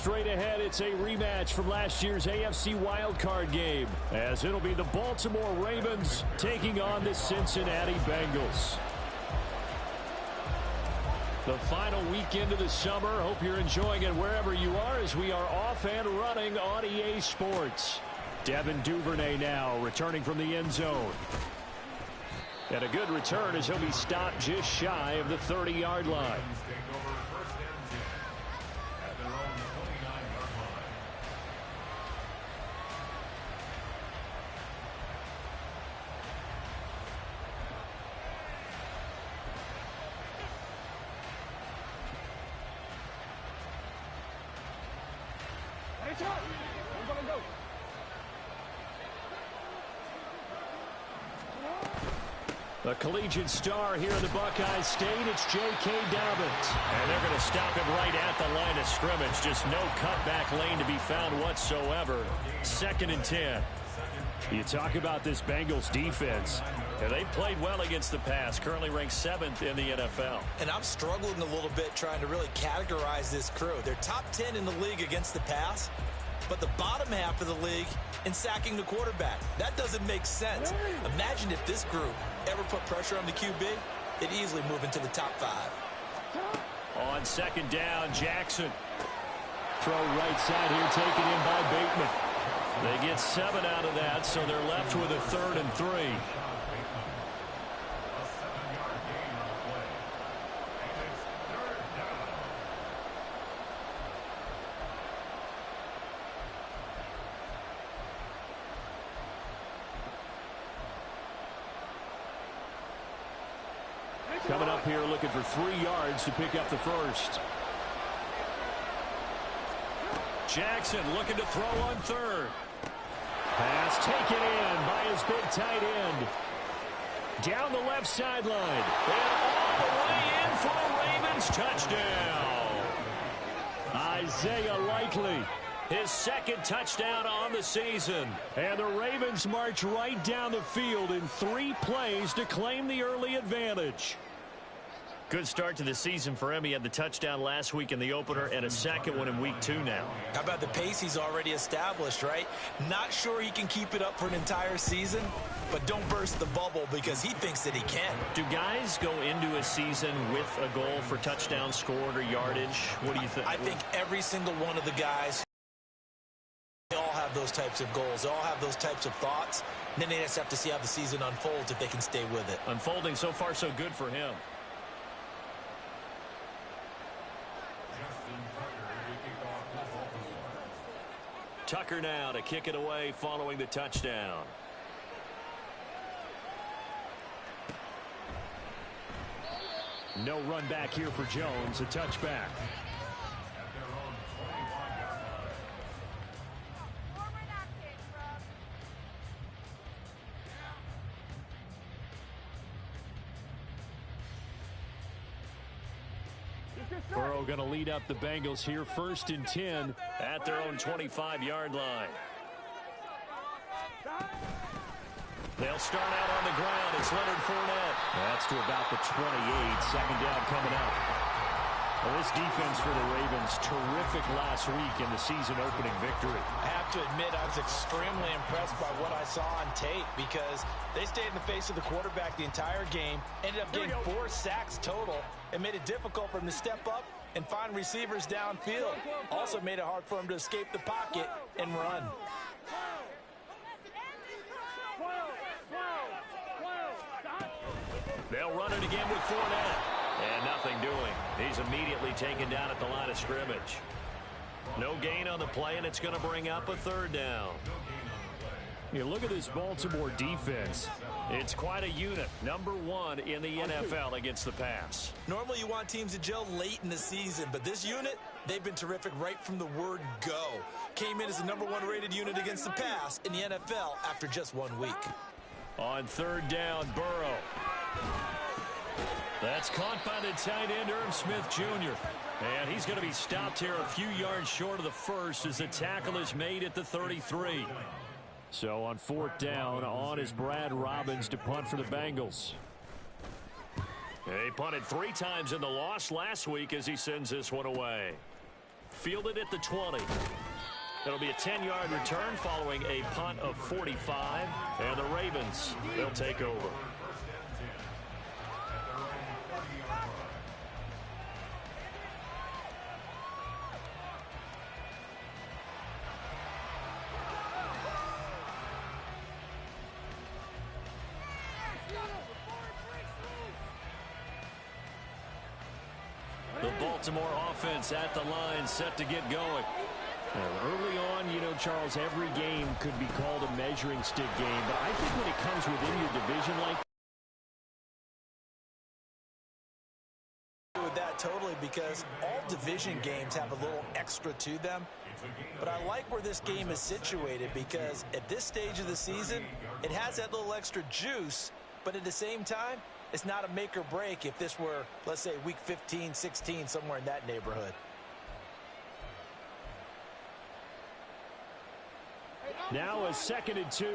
straight ahead. It's a rematch from last year's AFC wildcard game, as it'll be the Baltimore Ravens taking on the Cincinnati Bengals. The final weekend of the summer. Hope you're enjoying it wherever you are, as we are off and running on EA Sports. Devin Duvernay now returning from the end zone. And a good return as he'll be stopped just shy of the 30-yard line. The collegiate star here in the Buckeye State, it's J.K. Dobbins. And they're going to stop him right at the line of scrimmage. Just no cutback lane to be found whatsoever. 2nd and 10. You talk about this Bengals defense. And they've played well against the pass, currently ranked 7th in the NFL. And I'm struggling a little bit trying to really categorize this crew. They're top 10 in the league against the pass, but the bottom half of the league in sacking the quarterback. That doesn't make sense. Imagine if this group ever put pressure on the QB, they'd easily move into the top 5. On 2nd down, Jackson. Throw right side here, taken in by Bateman. They get 7 out of that, so they're left with a 3rd and 3. Coming up here looking for 3 yards to pick up the first. Jackson looking to throw on 3rd. Pass taken in by his big tight end. Down the left sideline. And all the way in for a Ravens touchdown. Isaiah Likely, his 2nd touchdown on the season. And the Ravens march right down the field in 3 plays to claim the early advantage. Good start to the season for him. He had the touchdown last week in the opener and a 2nd one in week 2 now. How about the pace he's already established, right? Not sure he can keep it up for an entire season, but don't burst the bubble because he thinks that he can. Do guys go into a season with a goal for touchdown scored or yardage? What do you think? I think every single one of the guys, they all have those types of goals. They all have those types of thoughts. And then they just have to see how the season unfolds if they can stay with it. Unfolding so far so good for him. Tucker now to kick it away following the touchdown. No run back here for Jones, a touchback. Burrow going to lead up the Bengals here, 1st and 10 at their own 25-yard line. They'll start out on the ground. It's Leonard Fournette. That's to about the 28. 2nd down coming up. Well, this defense for the Ravens, terrific last week in the season opening victory. I have to admit, I was extremely impressed by what I saw on tape because they stayed in the face of the quarterback the entire game, ended up getting 4 sacks total. It made it difficult for him to step up and find receivers downfield. Also made it hard for him to escape the pocket and run. They'll run it again with Fournette. And nothing doing. He's immediately taken down at the line of scrimmage. No gain on the play, and it's going to bring up a 3rd down. You look at this Baltimore defense. It's quite a unit. Number 1 in the NFL against the pass. Normally you want teams to gel late in the season, but this unit, they've been terrific right from the word go. Came in as the number 1 rated unit against the pass in the NFL after just 1 week. On 3rd down, Burrow. That's caught by the tight end, Irv Smith Jr. And he's going to be stopped here a few yards short of the first as the tackle is made at the 33. So on 4th down, on is Brad Robbins to punt for the Bengals. He punted 3 times in the loss last week as he sends this one away. Fielded at the 20. It'll be a 10-yard return following a punt of 45. And the Ravens, they'll take over. The Baltimore offense at the line, set to get going. Early on, you know, Charles, every game could be called a measuring stick game. But I think when it comes within your division like with that totally, because all division games have a little extra to them. But I like where this game is situated because at this stage of the season, it has that little extra juice. But at the same time, it's not a make or break if this were, let's say, week 15, 16, somewhere in that neighborhood. now a 2nd and 2.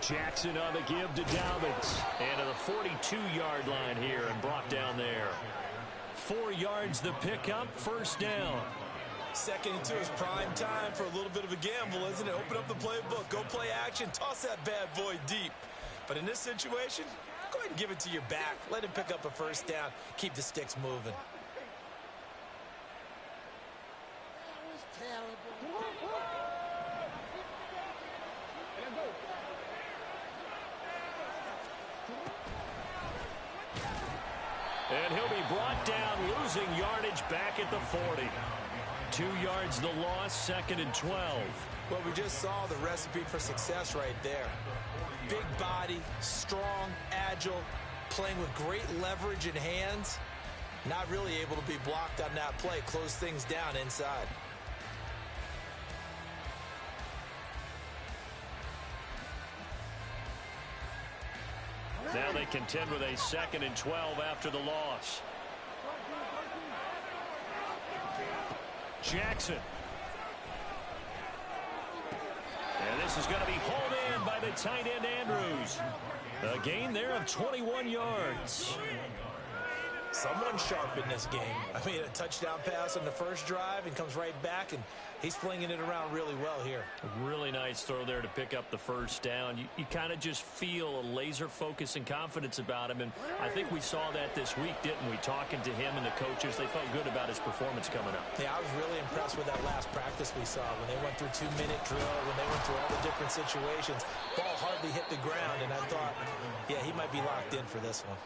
Jackson on the give to Dobbins. And to the 42-yard line here and brought down there. 4 yards the pickup, first down. 2nd and 2 is prime time for a little bit of a gamble, isn't it? Open up the playbook, go play action, toss that bad boy deep. But in this situation, go ahead and give it to your back. Let him pick up a first down. Keep the sticks moving. And he'll be brought down, losing yardage back at the 40. 2 yards the loss, 2nd and 12. Well, we just saw the recipe for success right there. Big body, strong, agile, playing with great leverage in hands. Not really able to be blocked on that play. Close things down inside. Now they contend with a 2nd and 12 after the loss. Jackson. And this is going to be hauled in by the tight end Andrews. A gain there of 21 yards. Someone sharp in this game. I mean, a touchdown pass on the first drive and comes right back, and he's flinging it around really well here. A really nice throw there to pick up the first down. You kind of just feel a laser focus and confidence about him, and I think we saw that this week, didn't we? Talking to him and the coaches, they felt good about his performance coming up. Yeah, I was really impressed with that last practice we saw when they went through 2-minute drill, when they went through all the different situations. Ball hardly hit the ground, and I thought, yeah, he might be locked in for this one.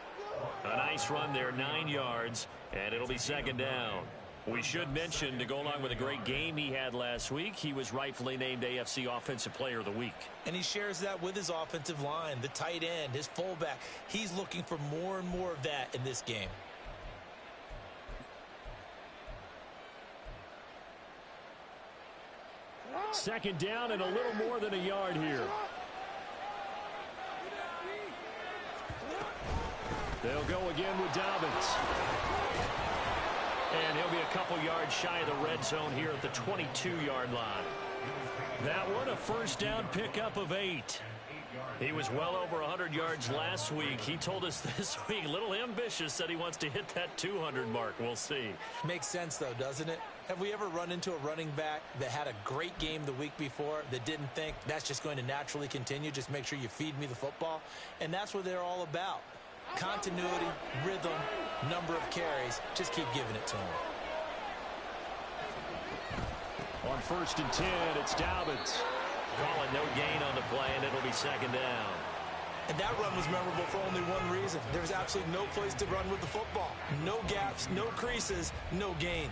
A nice run there, 9 yards, and it'll be 2nd down. We should mention, to go along with a great game he had last week, he was rightfully named AFC Offensive Player of the Week. And he shares that with his offensive line, the tight end, his fullback. He's looking for more and more of that in this game. Second down and a little more than a yard here. They'll go again with Dobbins. And he'll be a couple yards shy of the red zone here at the 22-yard line. That one, a first down pickup of 8. He was well over 100 yards last week. He told us this week, a little ambitious, said he wants to hit that 200 mark. We'll see. Makes sense, though, doesn't it? Have we ever run into a running back that had a great game the week before that didn't think that's just going to naturally continue? Just make sure you feed me the football. And that's what they're all about. Continuity, rhythm, number of carries. Just keep giving it to him. On 1st and 10, it's Dobbins. Calling no gain on the play, and it'll be 2nd down. And that run was memorable for only one reason. There was absolutely no place to run with the football. No gaps, no creases, no gain.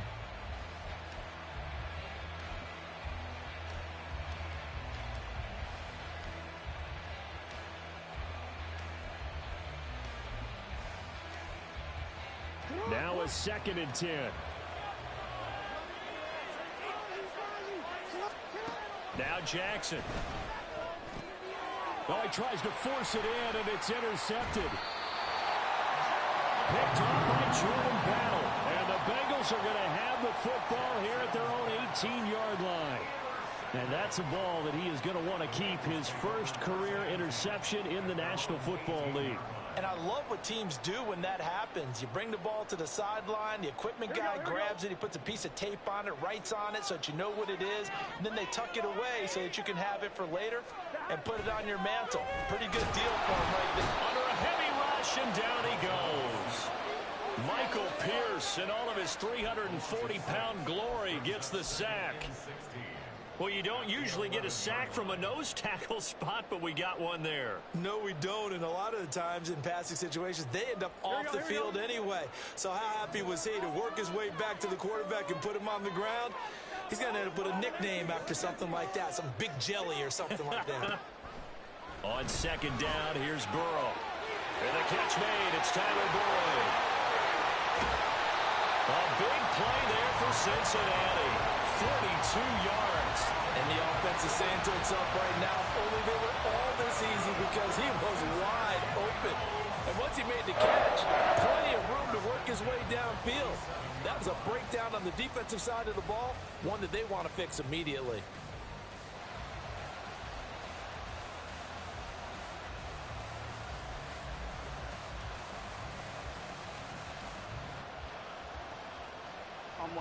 Now a 2nd and 10. Now Jackson. Oh, he tries to force it in, and it's intercepted. Picked off by Jordan Battle. And the Bengals are going to have the football here at their own 18-yard line. And that's a ball that he is going to want to keep, his first career interception in the National Football League. And I love what teams do when that happens. You bring the ball to the sideline, the equipment guy grabs it, he puts a piece of tape on it, writes on it so that you know what it is, and then they tuck it away so that you can have it for later and put it on your mantle. Pretty good deal for him right there. Under a heavy rush, and down he goes. Michael Pierce, in all of his 340-pound glory, gets the sack. Well, you don't usually get a sack from a nose tackle spot, but we got one there. No, we don't, and a lot of the times in passing situations, they end up off the field anyway. So how happy was he to work his way back to the quarterback and put him on the ground? He's going to end up with a nickname after something like that, some Big Jelly or something like that. On second down, here's Burrow. And the catch made, it's Tyler Boyd. A big play there for Cincinnati. 42 yards. And the offense is saying to itself right now, if only they were all this easy, because he was wide open. And once he made the catch, plenty of room to work his way downfield. That was a breakdown on the defensive side of the ball, one that they want to fix immediately.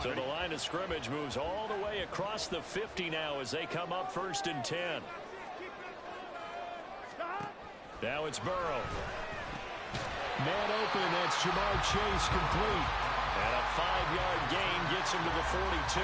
So the line of scrimmage moves all the way across the 50 now as they come up 1st and 10. Now it's Burrow. Man open, that's Jamar Chase complete. And a 5-yard gain gets him to the 42.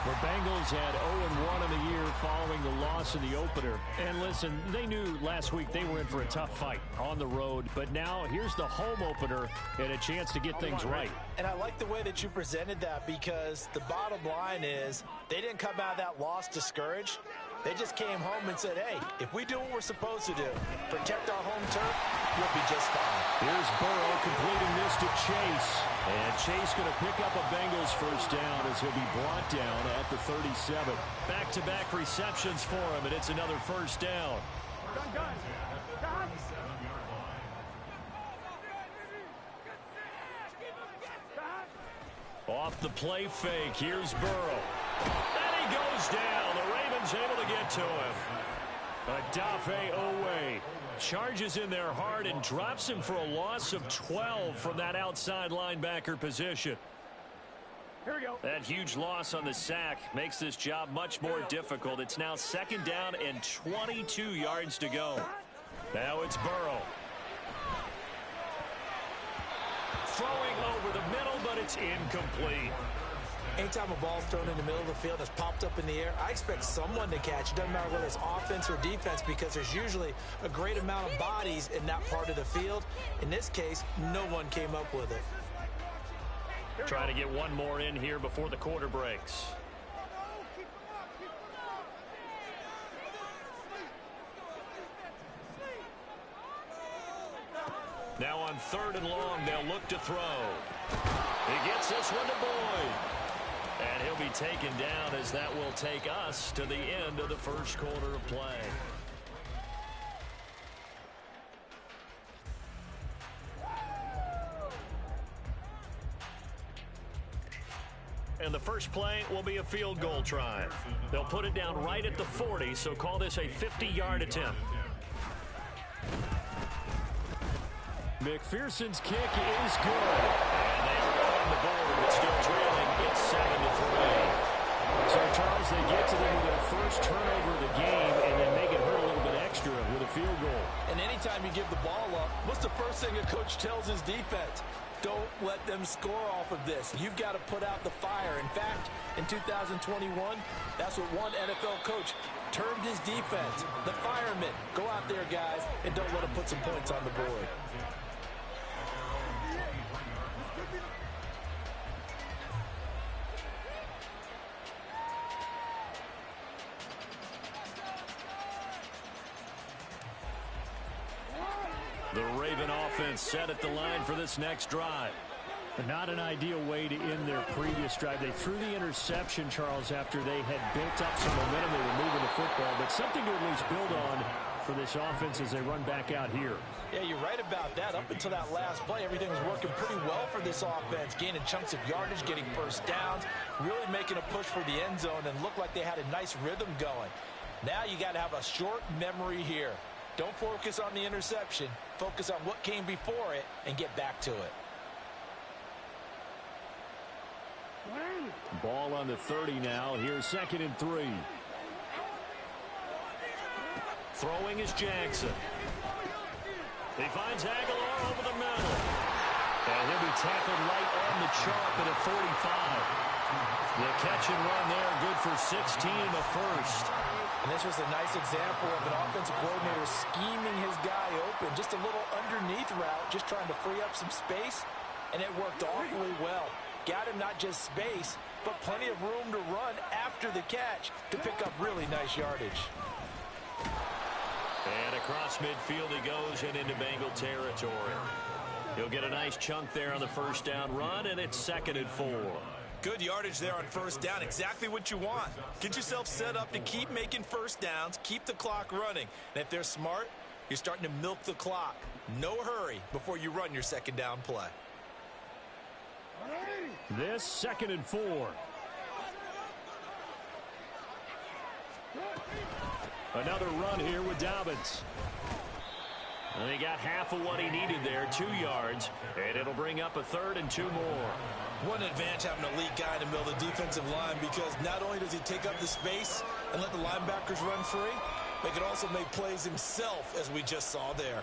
The Bengals had 0-1 in the year following the loss in the opener. And listen, they knew last week they were in for a tough fight on the road. But now here's the home opener and a chance to get things right. And I like the way that you presented that, because the bottom line is they didn't come out of that loss discouraged. They just came home and said, hey, if we do what we're supposed to do, protect our home turf, we'll be just fine. Here's Burrow completing this to Chase. And Chase going to pick up a Bengals first down as he'll be brought down at the 37. Back-to-back receptions for him, and it's another first down. Off the play fake, here's Burrow. And he goes down. The Ravens able to get to him. Odafe Oweh charges in there hard and drops him for a loss of 12 from that outside linebacker position. Here we go. That huge loss on the sack makes this job much more difficult. It's now 2nd down and 22 yards to go. Now it's Burrow. Throwing over the middle, but it's incomplete. Anytime a ball's thrown in the middle of the field, it's popped up in the air, I expect someone to catch. It doesn't matter whether it's offense or defense, because there's usually a great amount of bodies in that part of the field. In this case, no one came up with it. Trying to get one more in here before the quarter breaks. Now on 3rd and long, they'll look to throw. He gets this one to Boyd. And he'll be taken down as that will take us to the end of the first quarter of play. And the first play will be a field goal try. They'll put it down right at the 40, so call this a 50-yard attempt. McPherson's kick is good. And they are on the board, but still trailing. It's 7-3. So, Charles, they get to them with their first turnover of the game and then make it hurt a little bit extra with a field goal. And anytime you give the ball up, what's the first thing a coach tells his defense? Don't let them score off of this. You've got to put out the fire. In fact, in 2021, that's what one NFL coach termed his defense. The firemen. Go out there, guys, and don't let them put some points on the board. The Raven offense set at the line for this next drive. But not an ideal way to end their previous drive. They threw the interception, Charles, after they had built up some momentum. They were moving the football, but something to at least build on for this offense as they run back out here. Yeah, you're right about that. Up until that last play, everything was working pretty well for this offense, gaining chunks of yardage, getting first downs, really making a push for the end zone, and looked like they had a nice rhythm going. Now you got to have a short memory here. Don't focus on the interception. Focus on what came before it and get back to it. Ball on the 30 now. Here's 2nd and 3. Throwing is Jackson. He finds Aguilar over the middle. And he'll be tackled right on the chalk at a 45. The catch and run there, good for 16 in the first. And this was a nice example of an offensive coordinator scheming his guy open. Just a little underneath route, just trying to free up some space, and it worked awfully well. Got him not just space, but plenty of room to run after the catch to pick up really nice yardage. And across midfield he goes and into Bengal territory. He'll get a nice chunk there on the first down run, and it's 2nd and 4. Good yardage there on first down. Exactly what you want. Get yourself set up to keep making first downs, keep the clock running. And if they're smart, you're starting to milk the clock. No hurry before you run your second down play. This 2nd and 4. Another run here with Dobbins. And he got half of what he needed there, 2 yards, and it'll bring up a 3rd and 2 more. One advantage having an elite guy in the middle of the defensive line, because not only does he take up the space and let the linebackers run free, but he can also make plays himself, as we just saw there.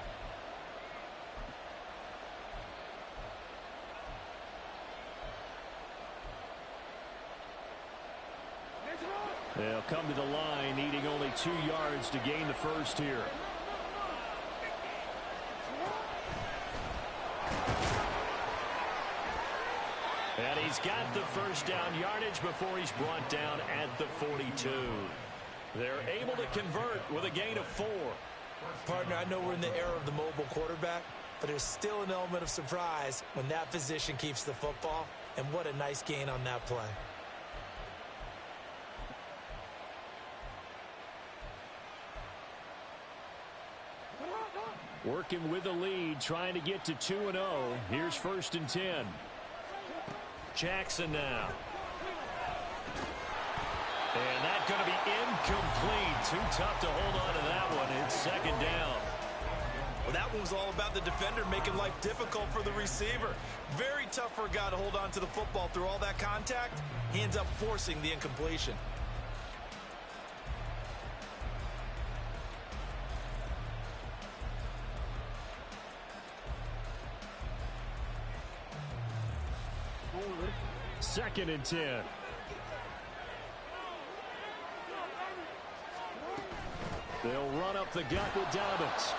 They'll come to the line, needing only 2 yards to gain the first here. And he's got the first down yardage before he's brought down at the 42. They're able to convert with a gain of 4. Partner, I know we're in the era of the mobile quarterback, but there's still an element of surprise when that position keeps the football, and what a nice gain on that play. Working with the lead, trying to get to 2-0. Here's 1st and 10. Jackson now. And that's going to be incomplete. Too tough to hold on to that one. It's 2nd down. Well, that one was all about the defender making life difficult for the receiver. Very tough for a guy to hold on to the football through all that contact. He ends up forcing the incompletion. Second and 10. They'll run up the gut with Dobbins.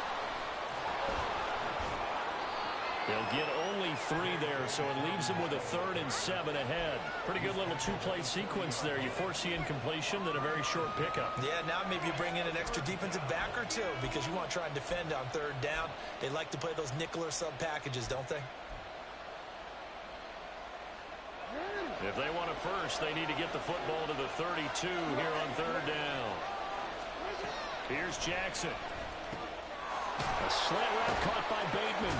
They'll get only 3 there, so it leaves them with a 3rd and 7 ahead. Pretty good little 2-play sequence there. You force the incompletion, then a very short pickup. Yeah, now maybe you bring in an extra defensive back or 2 because you want to try and defend on 3rd down. They like to play those nickel or sub packages, don't they? If they want a first, they need to get the football to the 32 here on 3rd down. Here's Jackson. A slant route caught by Bateman.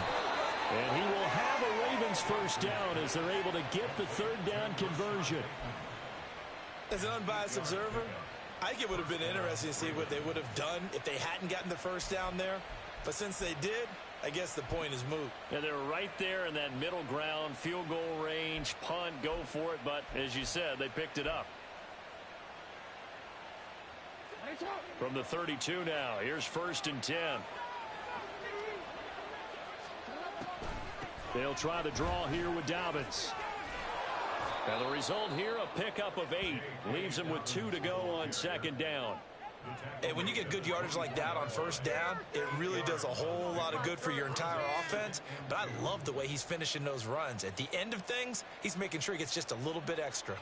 And he will have a Ravens first down as they're able to get the 3rd down conversion. As an unbiased observer, I think it would have been interesting to see what they would have done if they hadn't gotten the first down there. But since they did, I guess the point is moot. Yeah, they were right there in that middle ground, field goal range, punt, go for it. But as you said, they picked it up. From the 32 now, here's 1st and 10. They'll try the draw here with Dobbins. And the result here, a pickup of 8. Leaves them with 2 to go on 2nd down. Hey, when you get good yardage like that on first down, it really does a whole lot of good for your entire offense. But I love the way he's finishing those runs. At the end of things, he's making sure he gets just a little bit extra.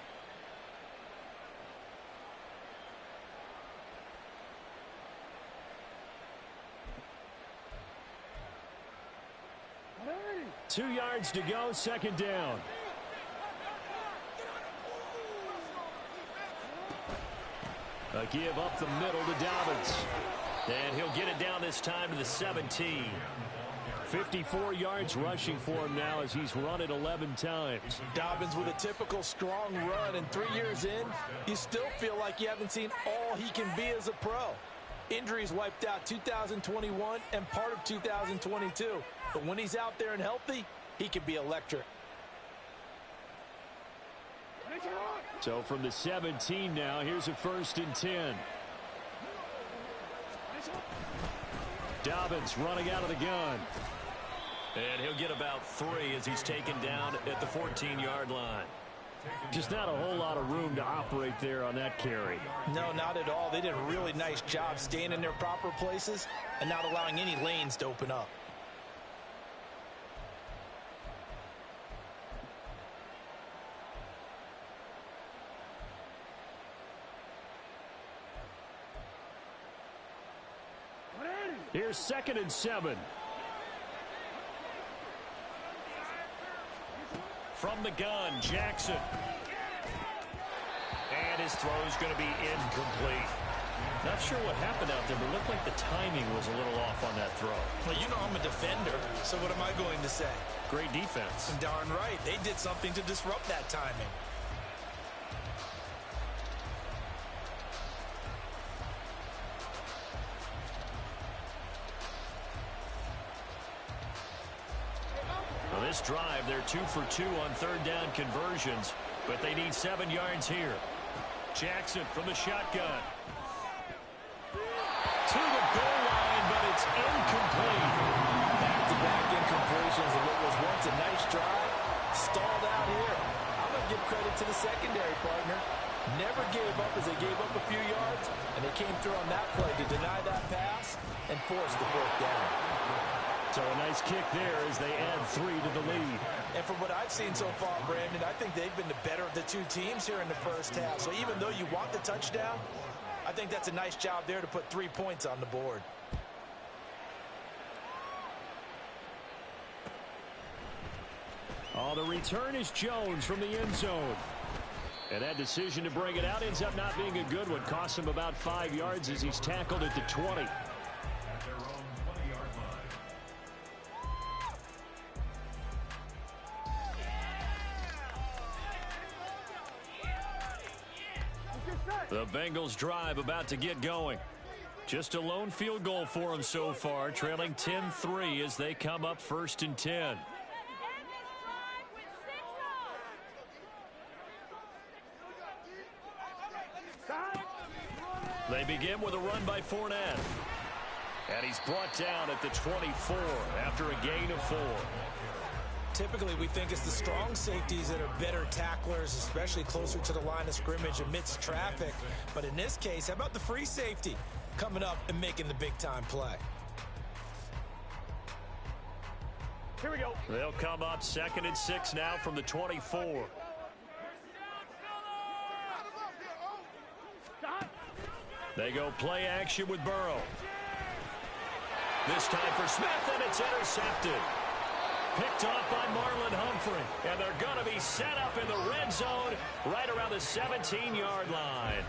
Two yards to go, 2nd down. A give up the middle to Dobbins. And he'll get it down this time to the 17. 54 yards rushing for him now as he's run it 11 times. Dobbins with a typical strong run, and 3 years in, you still feel like you haven't seen all he can be as a pro. Injuries wiped out 2021 and part of 2022. But when he's out there and healthy, he can be electric. So from the 17 now, here's a 1st and 10. Dobbins running out of the gun. And he'll get about 3 as he's taken down at the 14-yard line. Just not a whole lot of room to operate there on that carry. No, not at all. They did a really nice job staying in their proper places and not allowing any lanes to open up. Here's 2nd and 7. From the gun, Jackson. And his throw's going to be incomplete. Not sure what happened out there, but it looked like the timing was a little off on that throw. Well, you know I'm a defender, so what am I going to say? Great defense. Darn right. They did something to disrupt that timing. Well, this drive, they're 2 for 2 on 3rd down conversions, but they need 7 yards here. Jackson from the shotgun. To the goal line, but it's incomplete. Back-to-back incompletions of what was once a nice drive. Stalled out here. I'm going to give credit to the secondary partner. Never gave up as they gave up a few yards, and they came through on that play to deny that pass and force the 4th down. So a nice kick there as they add 3 to the lead. And from what I've seen so far, Brandon, I think they've been the better of the two teams here in the first half. So even though you want the touchdown, I think that's a nice job there to put 3 points on the board. Oh, the return is Jones from the end zone. And that decision to bring it out ends up not being a good one. Costs him about 5 yards as he's tackled at the 20. The Bengals drive about to get going. Just a lone field goal for them so far, trailing 10-3 as they come up 1st and 10. They begin with a run by Fournette. And he's brought down at the 24 after a gain of 4. Typically, we think it's the strong safeties that are better tacklers, especially closer to the line of scrimmage amidst traffic. But in this case, how about the free safety coming up and making the big-time play? Here we go. They'll come up 2nd and 6 now from the 24. They go play action with Burrow. This time for Smith, and it's intercepted. Picked off by Marlon Humphrey. And they're going to be set up in the red zone right around the 17-yard line.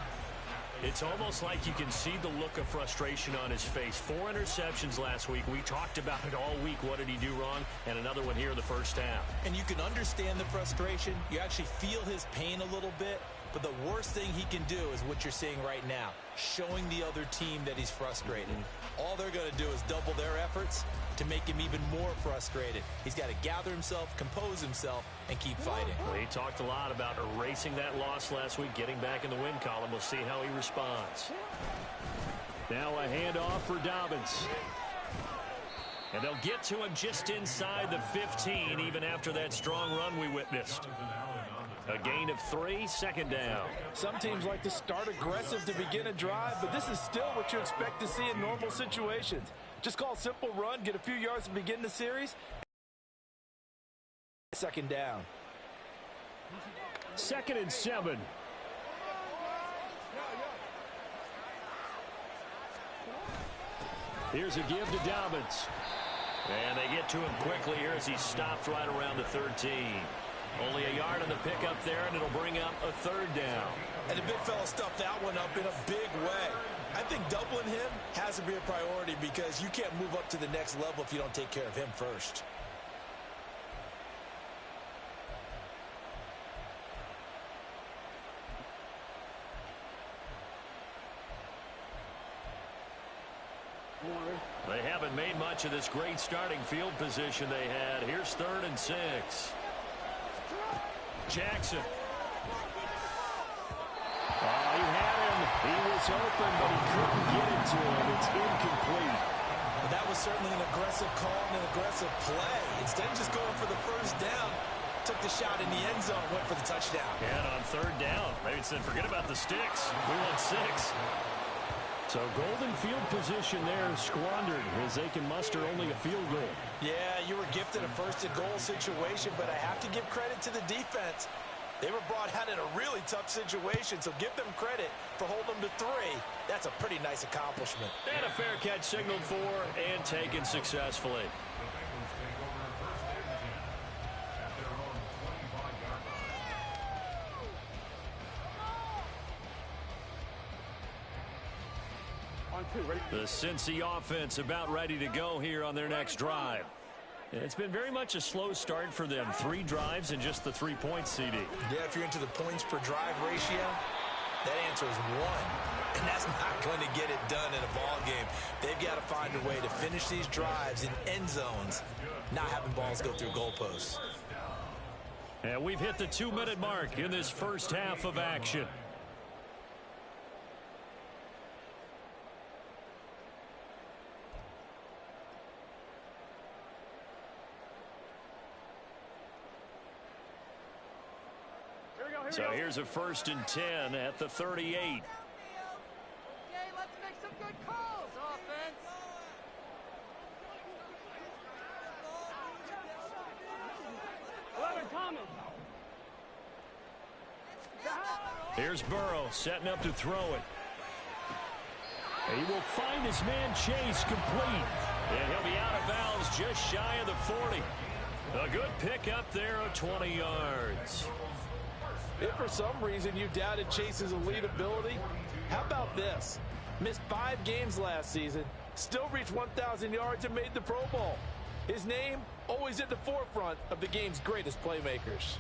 It's almost like you can see the look of frustration on his face. 4 interceptions last week. We talked about it all week. What did he do wrong? And another one here in the first half. And you can understand the frustration. You actually feel his pain a little bit. But the worst thing he can do is what you're seeing right now, showing the other team that he's frustrated. All they're going to do is double their efforts to make him even more frustrated. He's got to gather himself, compose himself, and keep fighting. Well, he talked a lot about erasing that loss last week, getting back in the win column. We'll see how he responds. Now a handoff for Dobbins. And they'll get to him just inside the 15, even after that strong run we witnessed. A gain of 3, 2nd down. Some teams like to start aggressive to begin a drive, but this is still what you expect to see in normal situations. Just call a simple run, get a few yards to begin the series. 2nd down. 2nd and 7. Here's a give to Dobbins. And they get to him quickly here as he's stopped right around the 13. Only a yard on the pickup there, and it'll bring up a 3rd down. And the big fella stuffed that one up in a big way. I think doubling him has to be a priority because you can't move up to the next level if you don't take care of him first. haven't made much of this great starting field position they had. Here's 3rd and 6. Jackson. Oh, he had him. He was open, but he couldn't get it to him. It's incomplete. Well, that was certainly an aggressive call and an aggressive play. Instead of just going for the first down, took the shot in the end zone, went for the touchdown. And on 3rd down, maybe said, forget about the sticks. We want 6. So golden field position there squandered as they can muster only a field goal. Yeah, you were gifted a 1st and goal situation, but I have to give credit to the defense. They were brought out in a really tough situation, so give them credit for holding them to 3. That's a pretty nice accomplishment. And a fair catch signaled for and taken successfully. The Cincy offense about ready to go here on their next drive. It's been very much a slow start for them. 3 drives and just the 3 points, CD. Yeah, if you're into the points per drive ratio, that answer is 1. And that's not going to get it done in a ball game. They've got to find a way to finish these drives in end zones, not having balls go through goalposts. And we've hit the 2-minute mark in this first half of action. So here's a 1st and 10 at the 38. Okay, let's make some good calls, offense. Here's Burrow setting up to throw it. He will find his man Chase complete. And he'll be out of bounds just shy of the 40. A good pick up there of 20 yards. If for some reason you doubted Chase's elite ability, how about this? Missed 5 games last season, still reached 1,000 yards and made the Pro Bowl. His name always at the forefront of the game's greatest playmakers.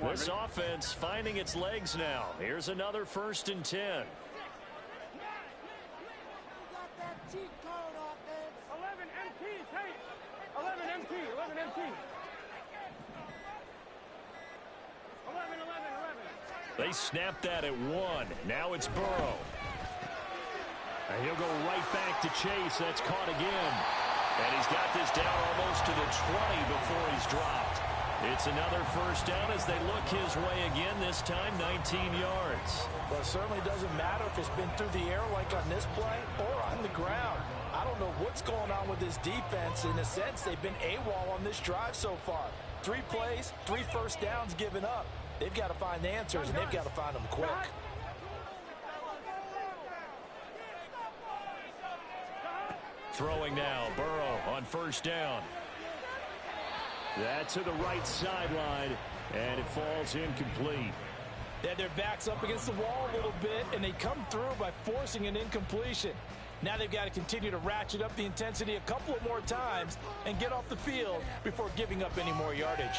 This offense finding its legs now. Here's another 1st and 10. You got that cheat code, offense. 11 MT, Tate. 11 MT, 11 MT. 11. They snapped that at 1. Now it's Burrow. And he'll go right back to Chase. That's caught again. And he's got this down almost to the 20 before he's dropped. It's another 1st down as they look his way again, this time 19 yards. Well, it certainly doesn't matter if it's been through the air like on this play or on the ground. I don't know what's going on with this defense. In a sense, they've been AWOL on this drive so far. 3 plays, 3 1st downs given up. They've got to find answers, and they've got to find them quick. Throwing now, Burrow on 1st down. That to the right sideline, and it falls incomplete. They had their backs up against the wall a little bit, and they come through by forcing an incompletion. Now they've got to continue to ratchet up the intensity a couple of more times and get off the field before giving up any more yardage.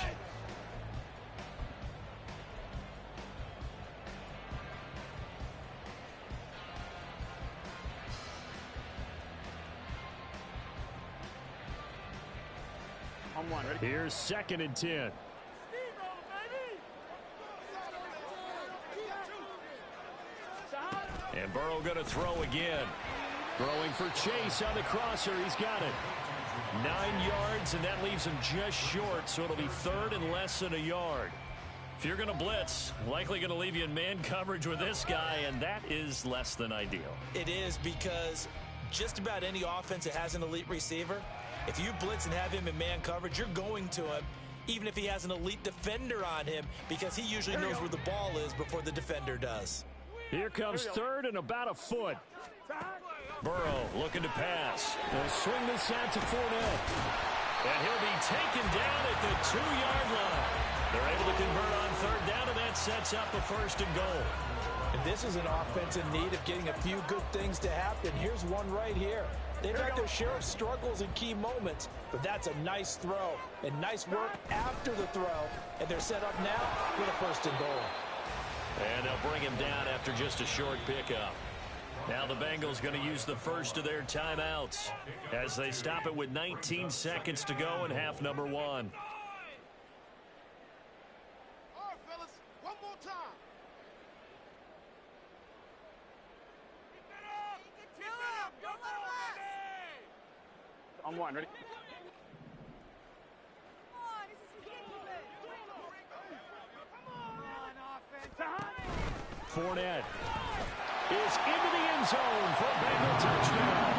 Here's 2nd and 10. And Burrow going to throw again. Throwing for Chase on the crosser. He's got it. 9 yards, and that leaves him just short, so it'll be 3rd and less than a yard. If you're going to blitz, likely going to leave you in man coverage with this guy, and that is less than ideal. It is, because just about any offense that has an elite receiver, if you blitz and have him in man coverage, you're going to him, even if he has an elite defender on him, because he usually knows where the ball is before the defender does. Here comes 3rd and about a foot. Burrow looking to pass. They'll swing this out to Fournette. And he'll be taken down at the 2-yard line. They're able to convert on 3rd down, and that sets up a 1st and goal. And this is an offense in need of getting a few good things to happen. Here's one right here. They've had their share of struggles in key moments, but that's a nice throw and nice work after the throw. And they're set up now with a 1st and goal. And they'll bring him down after just a short pickup. Now the Bengals going to use the first of their timeouts as they stop it with 19 seconds to go in half number 1. All right, fellas, one more time. Keep it up. Keep it up. Don't let him rest. On one, ready? Come on, this is ridiculous. Come on, offense. Fournette is into the end zone for a Bengal touchdown.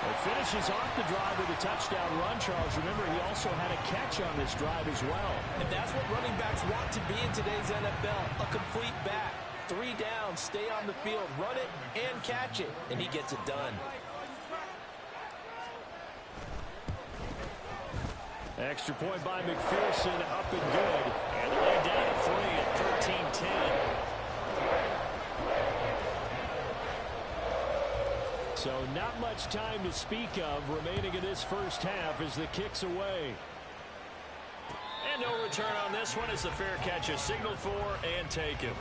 It finishes off the drive with a touchdown run, Charles. Remember, he also had a catch on this drive as well. And that's what running backs want to be in today's NFL, a complete back. 3 down, stay on the field, run it, and catch it. And he gets it done. Extra point by McPherson, up and good. And the lay down at 3 at 13-10. So not much time to speak of remaining in this first half as the kick's away. And no return on this one as the fair catch is signaled for and taken.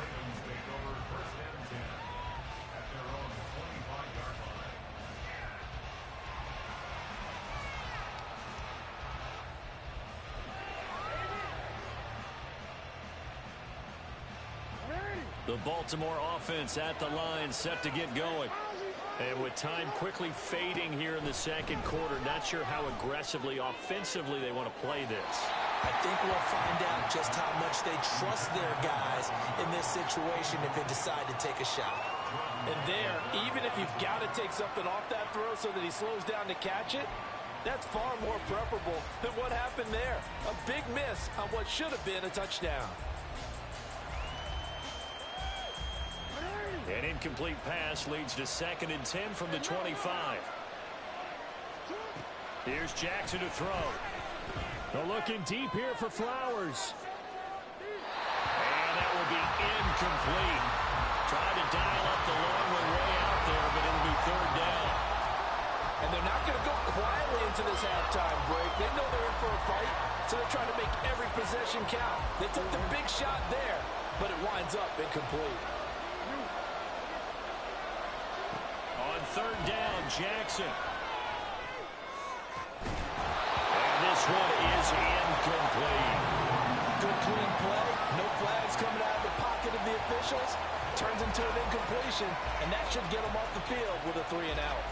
The Baltimore offense at the line, set to get going. And with time quickly fading here in the second quarter, not sure how aggressively, offensively they want to play this. I think we'll find out just how much they trust their guys in this situation if they decide to take a shot. And there, even if you've got to take something off that throw so that he slows down to catch it, that's far more preferable than what happened there. A big miss on what should have been a touchdown. An incomplete pass leads to 2nd and 10 from the 25. Here's Jackson to throw. They're looking deep here for Flowers. And that will be incomplete. Tried to dial up the long way out there, but it'll be 3rd down. And they're not going to go quietly into this halftime break. They know they're in for a fight, so they're trying to make every possession count. They took the big shot there, but it winds up incomplete. On 3rd down, Jackson. And this one is incomplete. Good clean play. No flags coming out of the pocket of the officials. Turns into an incompletion, and that should get them off the field with a 3 and out.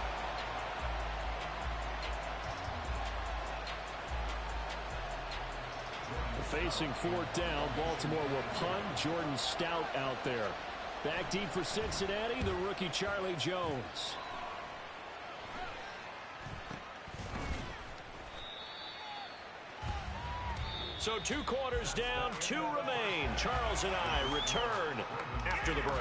Facing 4th down, Baltimore will punt. Jordan Stout out there. Back deep for Cincinnati, the rookie Charlie Jones. So 2 quarters down, 2 remain. Charles and I return after the break.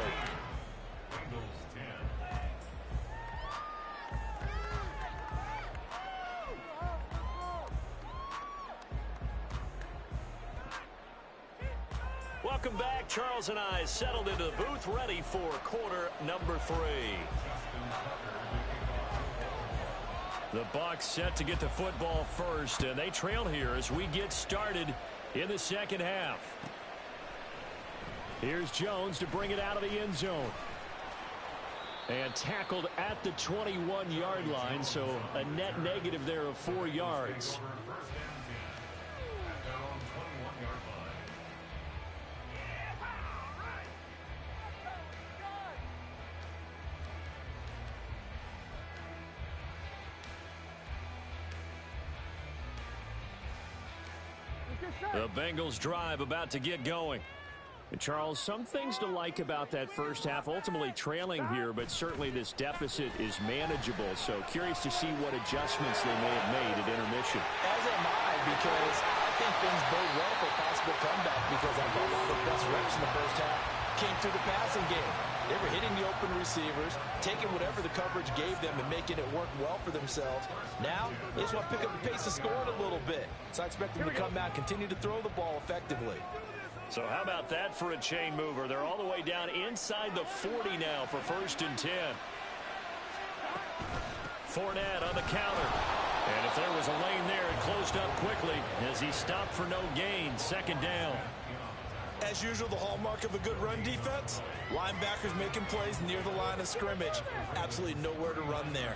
Welcome back. Charles and I settled into the booth, ready for quarter number 3. The Bucs set to get the football first, and they trail here as we get started in the second half. Here's Jones to bring it out of the end zone. And tackled at the 21-yard line, so a net negative there of 4 yards. The Bengals drive about to get going. And Charles, some things to like about that first half. Ultimately trailing here, but certainly this deficit is manageable. So curious to see what adjustments they may have made at intermission. As am I, because I think things bode well for a possible comeback, because I thought one of the best reps in the first half came through the passing game. They were hitting the open receivers, taking whatever the coverage gave them and making it work well for themselves. Now, they just want to pick up the pace of scoring a little bit. So I expect them to come out, continue to throw the ball effectively. So how about that for a chain mover? They're all the way down inside the 40 now for 1st and 10. Fournette on the counter. And if there was a lane there, it closed up quickly as he stopped for no gain. 2nd down. As usual, the hallmark of a good run defense, linebackers making plays near the line of scrimmage. Absolutely nowhere to run there.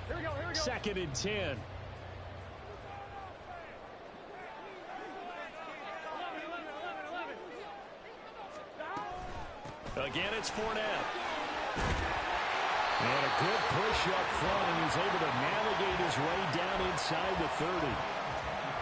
Here we go, here we go. 2nd and 10. 11, 11. Again, it's Fournette. And a good push up front, and he's able to navigate his way down inside the 30.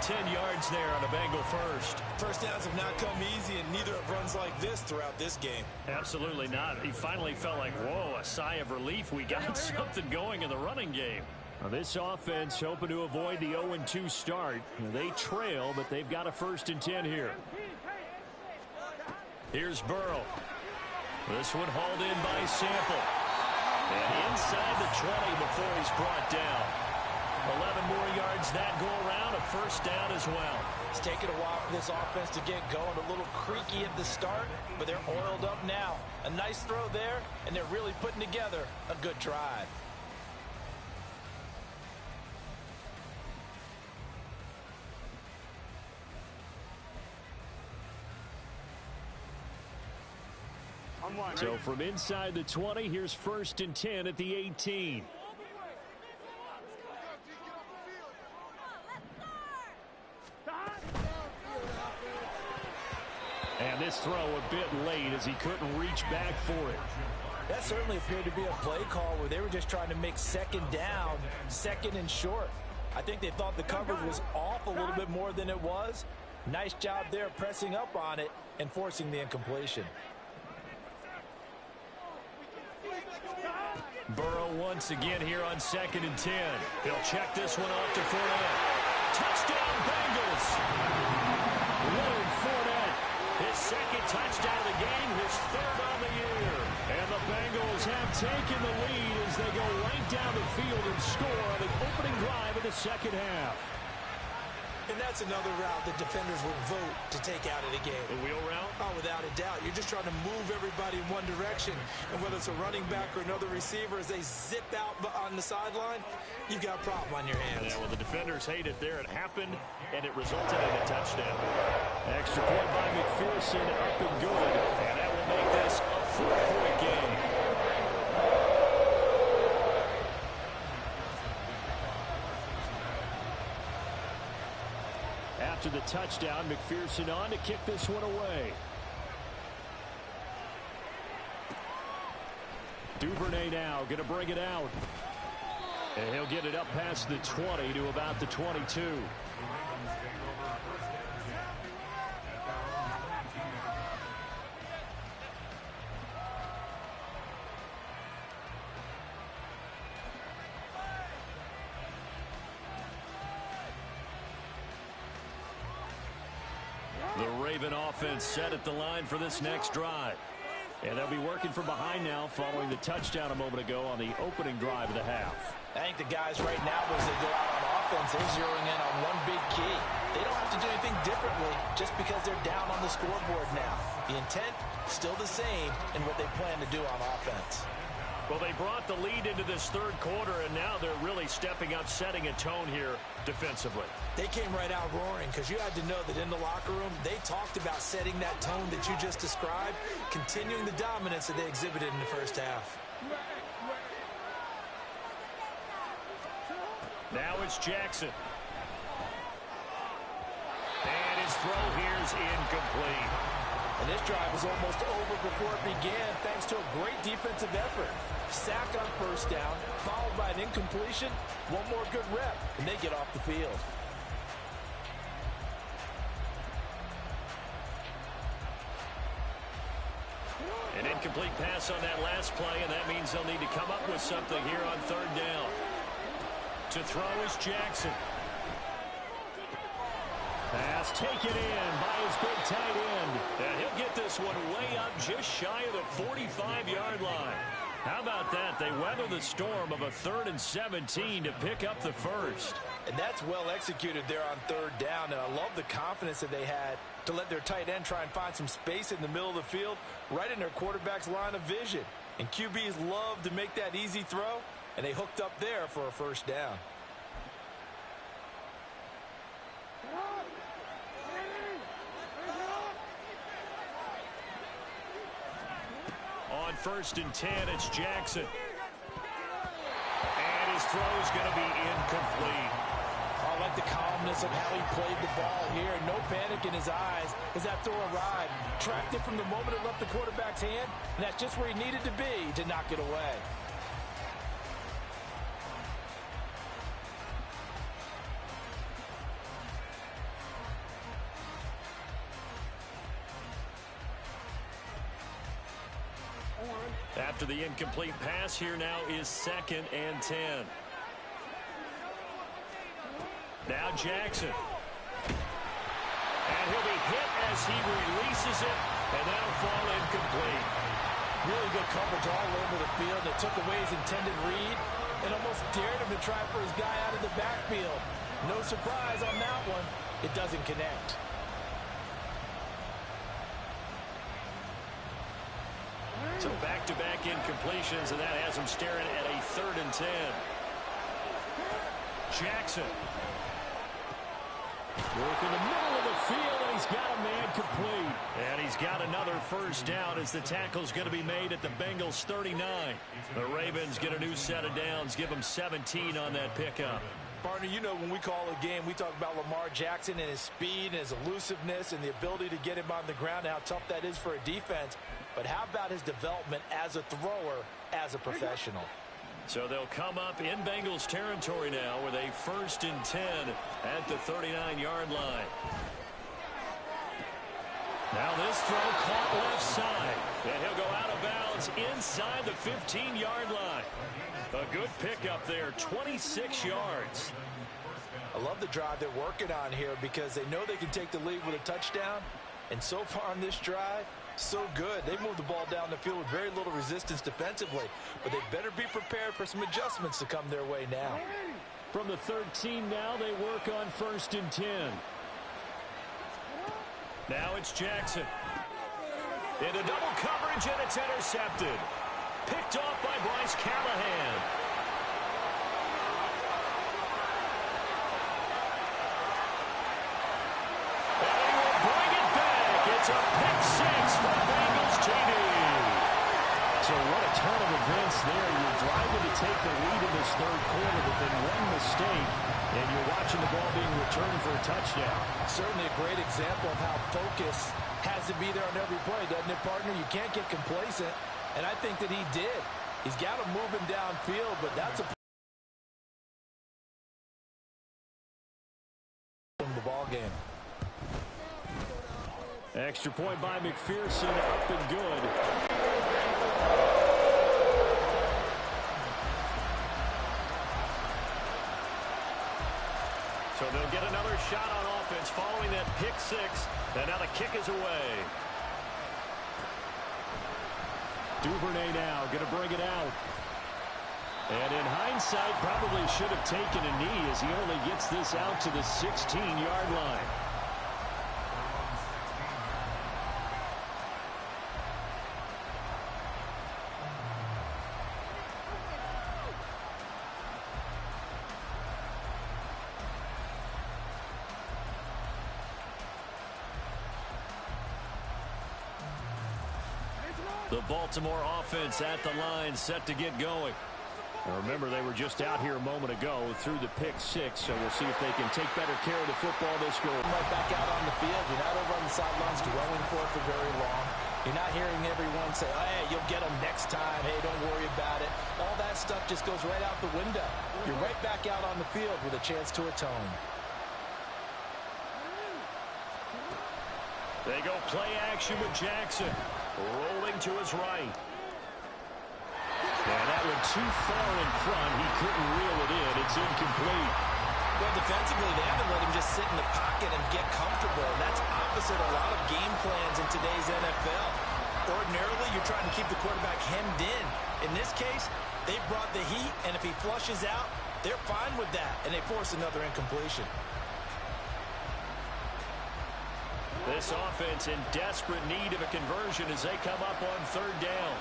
10 yards there on a Bengal first. First downs have not come easy, and neither have runs like this throughout this game. Absolutely not. He finally felt like, whoa, a sigh of relief. We got something going in the running game. Now, this offense hoping to avoid the 0-2 start. They trail, but they've got a 1st and 10 here. Here's Burrow. This one hauled in by Sample. And inside the 20 before he's brought down. 11 more yards that go around, a 1st down as well. It's taken a while for this offense to get going. A little creaky at the start, but they're oiled up now. A nice throw there, and they're really putting together a good drive. So from inside the 20, here's 1st and 10 at the 18. And this throw a bit late as he couldn't reach back for it. That certainly appeared to be a play call where they were just trying to make 2nd down, 2nd and short. I think they thought the coverage was off a little bit more than it was. Nice job there pressing up on it and forcing the incompletion. Burrow once again here on 2nd and 10. He'll check this one off to Fournette. Touchdown Bengals! Leonard Fournette, his 2nd touchdown of the game, his 3rd on the year. And the Bengals have taken the lead as they go right down the field and score on the opening drive of the 2nd half. And that's another route that defenders would vote to take out of the game. The wheel route? Oh, without a doubt. You're just trying to move everybody in one direction. And whether it's a running back or another receiver, as they zip out on the sideline, you've got a problem on your hands. Yeah, well, the defenders hate it there. It happened, and it resulted in a touchdown. Extra point by McPherson, up and good. And that will make this a 4-point game. After the touchdown, McPherson on to kick this one away. Duvernay now going to bring it out. And he'll get it up past the 20 to about the 22. The Raven offense set at the line for this next drive. And they'll be working from behind now following the touchdown a moment ago on the opening drive of the half. I think the guys right now, as they go out on offense, they're zeroing in on one big key. They don't have to do anything differently just because they're down on the scoreboard now. The intent, still the same in what they plan to do on offense. Well, they brought the lead into this 3rd quarter, and now they're really stepping up, setting a tone here defensively. They came right out roaring because you had to know that in the locker room, they talked about setting that tone that you just described, continuing the dominance that they exhibited in the 1st half. Now it's Jackson. And his throw here is incomplete. And this drive was almost over before it began thanks to a great defensive effort. Sack on 1st down, followed by an incompletion. One more good rep, and they get off the field. An incomplete pass on that last play, and that means they'll need to come up with something here on 3rd down. To throw is Jackson. Pass taken in by his big tight end. And he'll get this one way up just shy of the 45-yard line. How about that? They weather the storm of a 3rd and 17 to pick up the 1st. And that's well executed there on 3rd down. And I love the confidence that they had to let their tight end try and find some space in the middle of the field, right in their quarterback's line of vision. And QBs love to make that easy throw, and they hooked up there for a 1st down. on 1st and 10. It's Jackson. And his throw is going to be incomplete. I like the calmness of how he played the ball here. No panic in his eyes as that throw arrived. Tracked it from the moment it left the quarterback's hand, and that's just where he needed to be to knock it away. After the incomplete pass, here now is 2nd and 10. Now Jackson. And he'll be hit as he releases it, and that'll fall incomplete. Really good coverage all over the field. It took away his intended read and almost dared him to try for his guy out of the backfield. No surprise on that one. It doesn't connect. So back-to-back incompletions, and that has him staring at a 3rd and 10. Jackson. Work in the middle of the field, and he's got a man complete. And he's got another first down as the tackle's going to be made at the Bengals 39. The Ravens get a new set of downs, give them 17 on that pickup. Partner, you know when we call a game, we talk about Lamar Jackson and his speed and his elusiveness and the ability to get him on the ground and how tough that is for a defense. But how about his development as a thrower, as a professional? So they'll come up in Bengals territory now with a 1st and 10 at the 39-yard line. Now this throw caught left side, and he'll go out of bounds inside the 15-yard line. A good pickup there, 26 yards. I love the drive they're working on here because they know they can take the lead with a touchdown. And so far on this drive, so good. They moved the ball down the field with very little resistance defensively, but they better be prepared for some adjustments to come their way now. From the 13 now, they work on 1st and 10. Now it's Jackson. Into double coverage, and it's intercepted. Picked off by Bryce Callahan. And he will bring it back. It's a pick 6 for Bengals TD. So what a turn of events there. You're driving to take the lead in this 3rd quarter, but then one mistake, and you're watching the ball being returned for a touchdown. Certainly a great example of how focus has to be there on every play, doesn't it, partner? You can't get complacent, and I think that he did. He's got to move him downfield, but that's a the ball game. Extra point by McPherson, up and good. So they'll get another shot on offense following that pick 6, and now the kick is away. Duvernay now going to bring it out. And in hindsight, probably should have taken a knee as he only gets this out to the 16-yard line. The Baltimore offense at the line, set to get going. Now remember, they were just out here a moment ago through the pick 6, so we'll see if they can take better care of the football this goal. Right back out on the field. You're not over on the sidelines dwelling for it for very long. You're not hearing everyone say, oh, hey, you'll get them next time. Hey, don't worry about it. All that stuff just goes right out the window. You're right back out on the field with a chance to atone. They go play action with Jackson. Rolling to his right. And that one too far in front. He couldn't reel it in. It's incomplete. Well, defensively, they haven't let him just sit in the pocket and get comfortable. That's opposite a lot of game plans in today's NFL. Ordinarily, you're trying to keep the quarterback hemmed in. In this case, they brought the heat, and if he flushes out, they're fine with that, and they force another incompletion. This offense in desperate need of a conversion as they come up on 3rd down.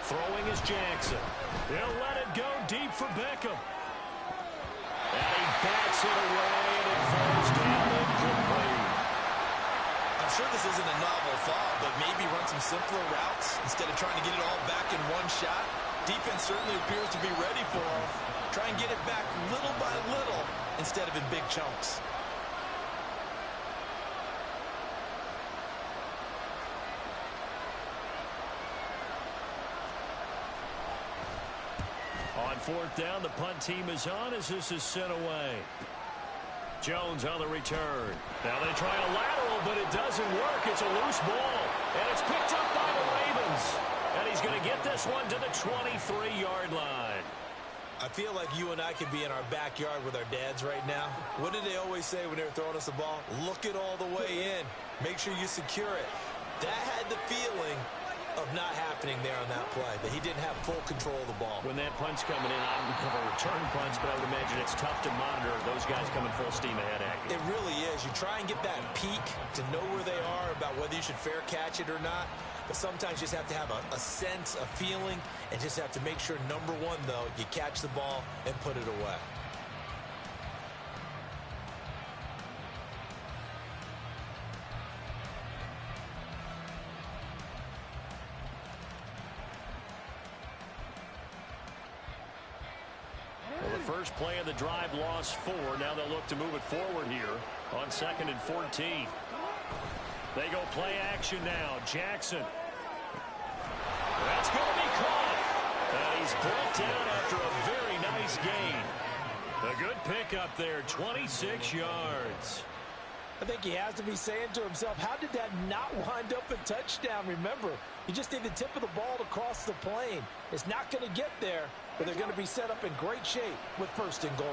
Throwing is Jackson. He'll let it go deep for Beckham. And he bats it away, and it falls down incomplete. I'm sure this isn't a novel thought, but maybe run some simpler routes instead of trying to get it all back in one shot. Defense certainly appears to be ready for him. Try and get it back little by little instead of in big chunks. On fourth down, the punt team is on as this is sent away. Jones on the return. Now they try a lateral, but it doesn't work. It's a loose ball, and it's picked up by the Ravens. And he's going to get this one to the 23-yard line. I feel like you and I could be in our backyard with our dads right now. What did they always say when they were throwing us the ball? Look it all the way in. Make sure you secure it. That had the feeling of not happening there on that play, that he didn't have full control of the ball. When that punt's coming in, I don't have a return punch, but I would imagine it's tough to monitor those guys coming full steam ahead at you. It really is. You try and get that peek to know where they are, about whether you should fair catch it or not. But sometimes you just have to have a sense, a feeling, and just have to make sure, number one, though, you catch the ball and put it away. Well, the first play of the drive lost 4. Now they'll look to move it forward here on 2nd and 14. They go play action now. Jackson. That's going to be caught. And he's brought down after a very nice gain. A good pickup there, 26 yards. I think he has to be saying to himself, how did that not wind up a touchdown? Remember, you just need the tip of the ball to cross the plane. It's not going to get there, but they're going to be set up in great shape with 1st and goal.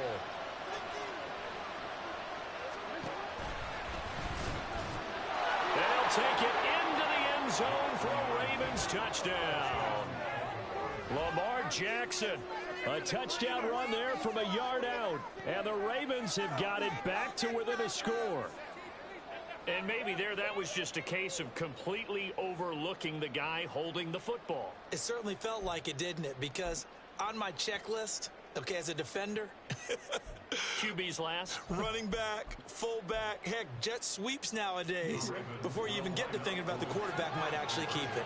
They'll take it into the end zone for a Ravens touchdown. Lamar Jackson, a touchdown run there from a yard out. And the Ravens have got it back to within a score. And maybe there that was just a case of completely overlooking the guy holding the football. It certainly felt like it, didn't it? Because on my checklist, okay, as a defender, QB's last. running back, fullback, heck, jet sweeps nowadays. Before you even get to thinking about the quarterback might actually keep it.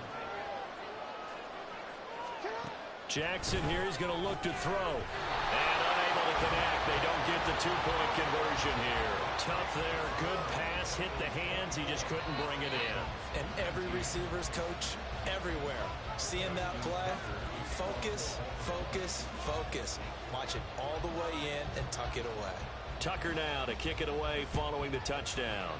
Jackson here is going to look to throw. And unable to connect. They don't get the two-point conversion here. Tough there. Good pass. Hit the hands. He just couldn't bring it in. And every receiver's coach everywhere. Seeing that play, focus, focus, focus. Watch it all the way in and tuck it away. Tucker now to kick it away following the touchdown.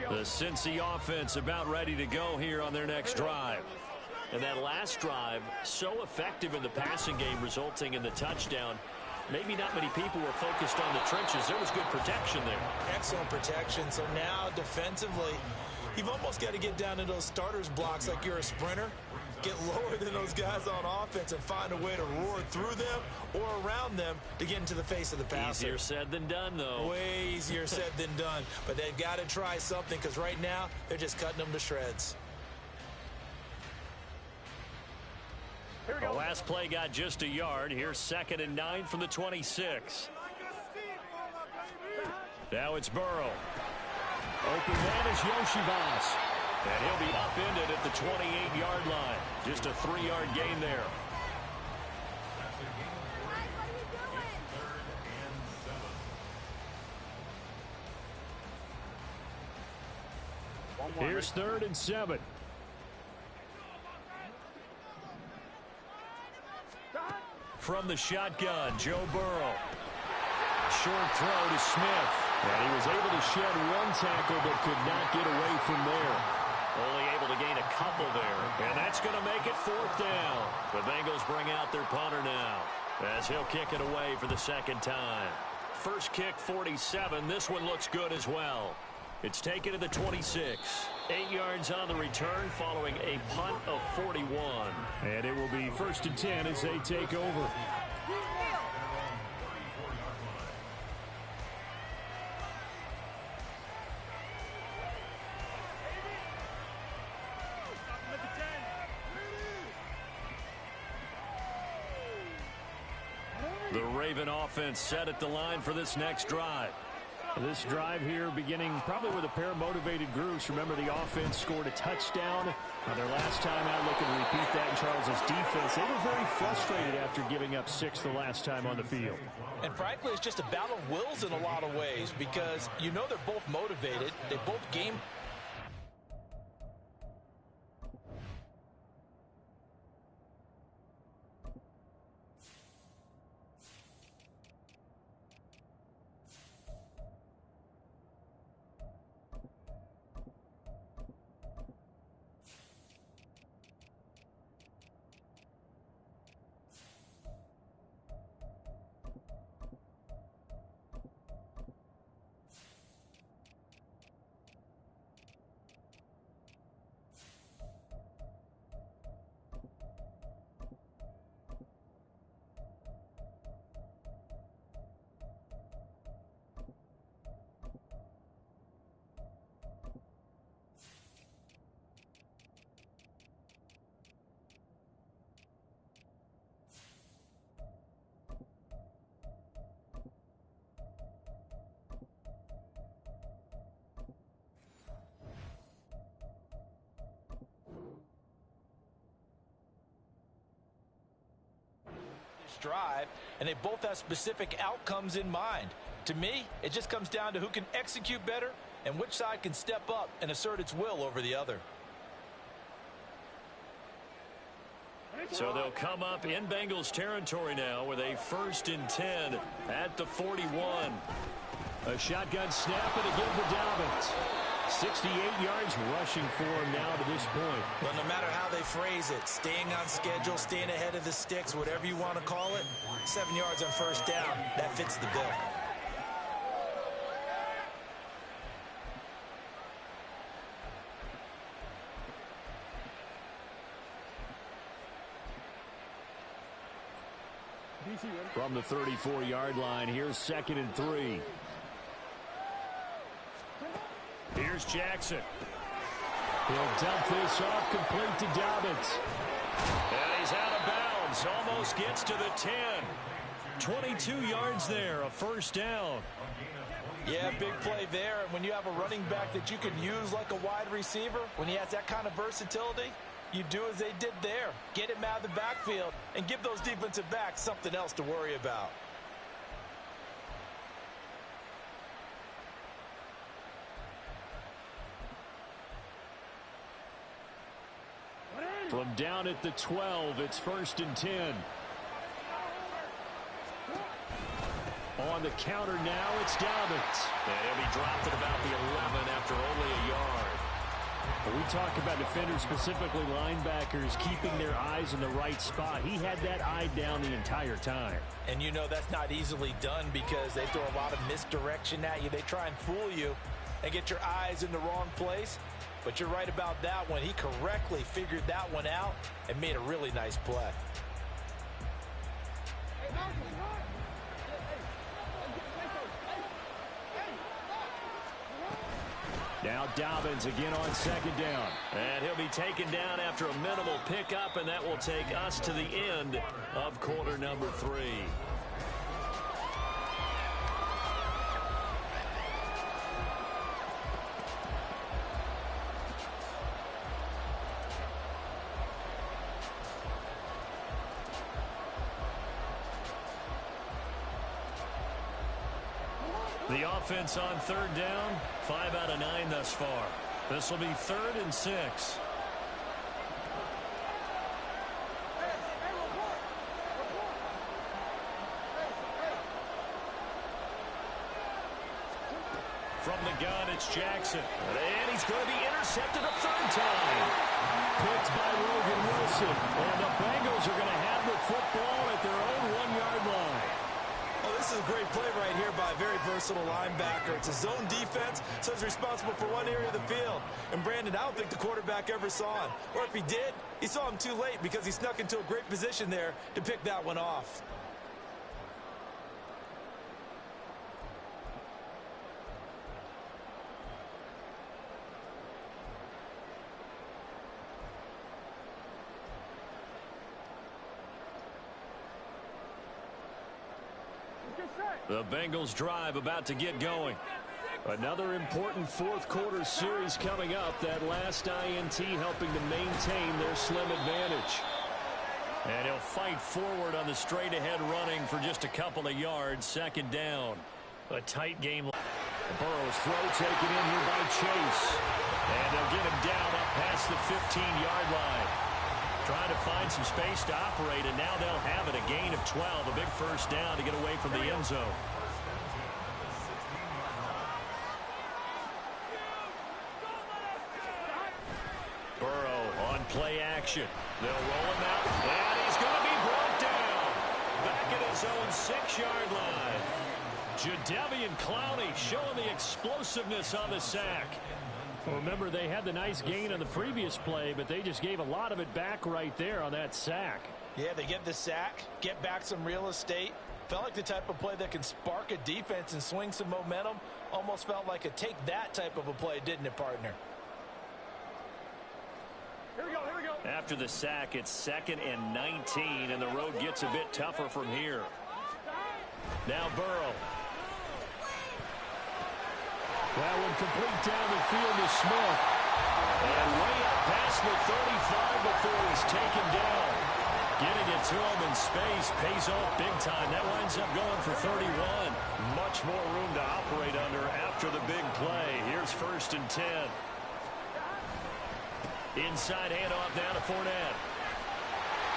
The Cincy offense about ready to go here on their next drive. And that last drive, so effective in the passing game, resulting in the touchdown. Maybe not many people were focused on the trenches. There was good protection there. Excellent protection. So now defensively, you've almost got to get down to those starters blocks like you're a sprinter. Get lower than those guys on offense and find a way to roar through them or around them to get into the face of the passer. Easier said than done, though. Way easier said than done. But they've got to try something because right now they're just cutting them to shreds. The last play got just a yard. Here's 2nd and 9 from the 26. Now it's Burrow. Open man is Yoshibas. And he'll be upended at the 28-yard line. Just a 3-yard gain there. Here's 3rd and 7. From the shotgun, Joe Burrow. Short throw to Smith. And he was able to shed one tackle but could not get away from there. Only able to gain a couple there. And that's going to make it 4th down. The Bengals bring out their punter now as he'll kick it away for the 2nd time. First kick, 47. This one looks good as well. It's taken to the 26. 8 yards on the return following a punt of 41. And it will be 1st and 10 as they take over. The Raven offense set at the line for this next drive. This drive here beginning probably with a pair of motivated groups. Remember, the offense scored a touchdown. Their last time out, looking to repeat that in Charles's defense. They were very frustrated after giving up 6 the last time on the field. And frankly, it's just a battle of wills in a lot of ways because you know they're both motivated. They both game. Drive, and they both have specific outcomes in mind. To me, it just comes down to who can execute better and which side can step up and assert its will over the other. So they'll come up in Bengals territory now with a 1st and 10 at the 41. A shotgun snap and again to Dobbins. 68 yards rushing for him now to this point. Well, no matter how they phrase it, staying on schedule, staying ahead of the sticks, whatever you want to call it, 7 yards on 1st down, that fits the bill. From the 34-yard line, here's 2nd and 3. Here's Jackson. He'll dump this off complete to Dobbins. And he's out of bounds. Almost gets to the 10. 22 yards there, a 1st down. Yeah, big play there. And when you have a running back that you can use like a wide receiver, when he has that kind of versatility, you do as they did there. Get him out of the backfield and give those defensive backs something else to worry about. From down at the 12, it's 1st and 10. On the counter now, it's Dobbins. And he'll be dropped at about the 11 after only a yard. But we talk about defenders, specifically linebackers, keeping their eyes in the right spot. He had that eye down the entire time. And you know that's not easily done because they throw a lot of misdirection at you. They try and fool you and get your eyes in the wrong place. But you're right about that one. He correctly figured that one out and made a really nice play. Now Dobbins again on 2nd down. And he'll be taken down after a minimal pickup, and that will take us to the end of quarter number 3. The offense on 3rd down, 5 out of 9 thus far. This will be 3rd and 6. From the gun, it's Jackson. And he's going to be intercepted a 3rd time. Picked by Logan Wilson. And the Bengals are going to have the football at their own 1-yard line. Oh, this is a great play right here by a very versatile linebacker. It's a zone defense, so he's responsible for one area of the field. And Brandon, I don't think the quarterback ever saw him. Or if he did, he saw him too late because he snuck into a great position there to pick that one off. The Bengals drive about to get going. Another important fourth quarter series coming up. That last INT helping to maintain their slim advantage. And he'll fight forward on the straight ahead running for just a couple of yards. Second down. A tight game. Burrow's throw taken in here by Chase. And they'll get him down up past the 15-yard line. Trying to find some space to operate, and now they'll have it. A gain of 12, a big first down to get away from the end zone. Burrow on play action. They'll roll him out, and he's going to be brought down. Back at his own 6-yard line. Jadeveon Clowney showing the explosiveness on the sack. Well, remember, they had the nice gain on the previous play, but they just gave a lot of it back right there on that sack. Yeah, they get the sack, get back some real estate. Felt like the type of play that can spark a defense and swing some momentum. Almost felt like a take that type of a play, didn't it, partner? Here we go, here we go. After the sack, it's 2nd and 19, and the road gets a bit tougher from here. Now Burrow. That one complete down the field to Smith. And way up past the 35 before he's taken down. Getting it to him in space pays off big time. That winds up going for 31. Much more room to operate under after the big play. Here's 1st and 10. Inside handoff now to Fournette.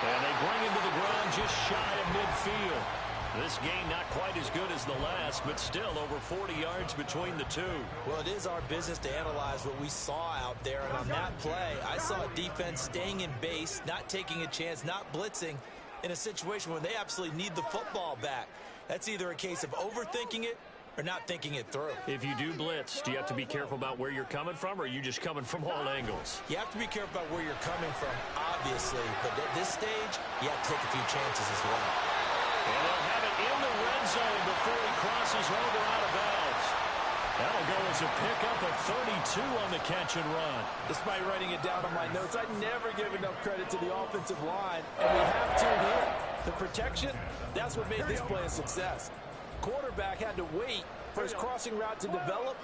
And they bring him to the ground just shy of midfield. This game not quite as good as the last, but still over 40 yards between the two. Well, it is our business to analyze what we saw out there. And on that play, I saw a defense staying in base, not taking a chance, not blitzing in a situation when they absolutely need the football back. That's either a case of overthinking it or not thinking it through. If you do blitz, do you have to be careful about where you're coming from, or are you just coming from all angles? You have to be careful about where you're coming from, obviously. But at this stage, you have to take a few chances as well. And they'll have it in the red zone before he crosses over out of bounds. That'll go as a pickup of 32 on the catch and run. Despite writing it down on my notes, I never give enough credit to the offensive line, and we have to here. The protection, that's what made this play a success. Quarterback had to wait for his crossing route to develop,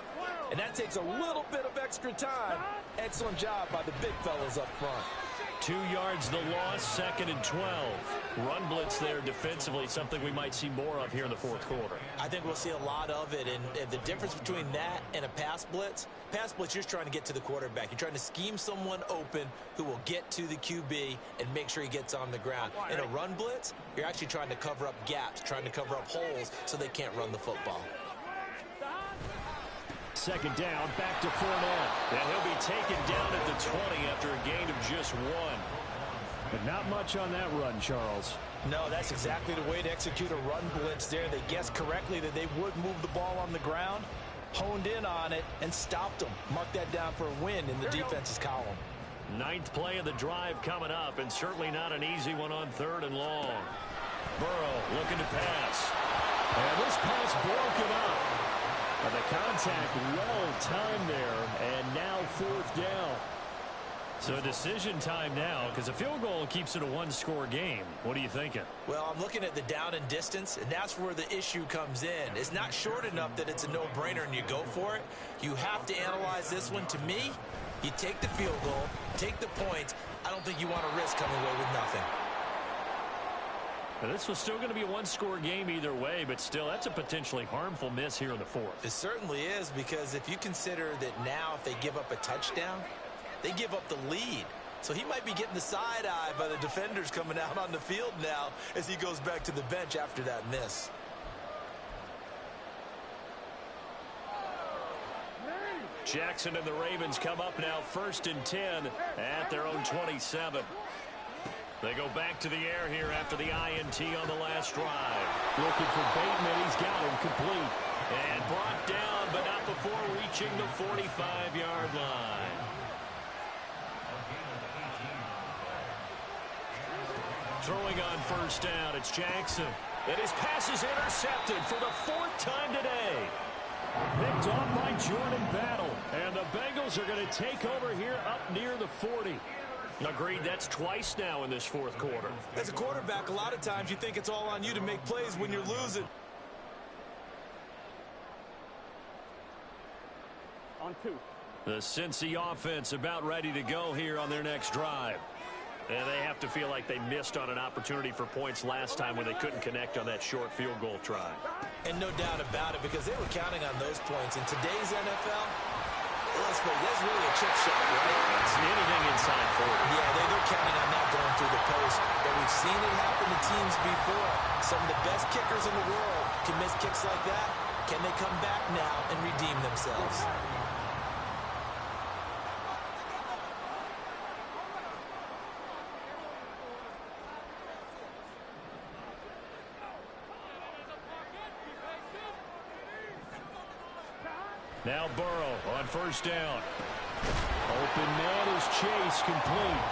and that takes a little bit of extra time. Excellent job by the big fellas up front. 2 yards the loss, 2nd and 12. Run blitz there defensively, something we might see more of here in the fourth quarter. I think we'll see a lot of it, and the difference between that and a pass blitz, you're just trying to get to the quarterback. You're trying to scheme someone open who will get to the QB and make sure he gets on the ground. In a run blitz, you're actually trying to cover up gaps, trying to cover up holes so they can't run the football. 2nd down, back to Fournette. And he'll be taken down at the 20 after a gain of just 1. But not much on that run, Charles. No, that's exactly the way to execute a run blitz there. They guessed correctly that they would move the ball on the ground, honed in on it, and stopped them. Mark that down for a win in the defense's column. 9th play of the drive coming up, and certainly not an easy one on 3rd and long. Burrow looking to pass. And this pass broke him up. And the contact well timed there, and now 4th down. So decision time now, because a field goal keeps it a one-score game. What are you thinking? Well, I'm looking at the down and distance, and that's where the issue comes in. It's not short enough that it's a no-brainer and you go for it. You have to analyze this one. To me, you take the field goal, take the points. I don't think you want to risk coming away with nothing. Now, this was still going to be a one-score game either way, but still, that's a potentially harmful miss here in the 4th. It certainly is, because if you consider that now if they give up a touchdown, they give up the lead. So he might be getting the side eye by the defenders coming out on the field now as he goes back to the bench after that miss. Jackson and the Ravens come up now 1st and 10 at their own 27. They go back to the air here after the INT on the last drive. Looking for Bateman. He's got him complete. And brought down, but not before reaching the 45-yard line. Throwing on 1st down, it's Jackson. And his pass is intercepted for the 4th time today. Picked off by Jordan Battle. And the Bengals are going to take over here up near the 40. Agreed, that's twice now in this 4th quarter. As a quarterback, a lot of times you think it's all on you to make plays when you're losing. 2. The Cincy offense about ready to go here on their next drive. And they have to feel like they missed on an opportunity for points last time when they couldn't connect on that short field goal try. And no doubt about it, because they were counting on those points. In today's NFL, let's face it, that's really a chip shot, right? It's anything inside 40. Yeah, they're counting on that going through the post. But we've seen it happen to teams before. Some of the best kickers in the world can miss kicks like that. Can they come back now and redeem themselves? Now Burrow on first down. Open man is Chase, complete.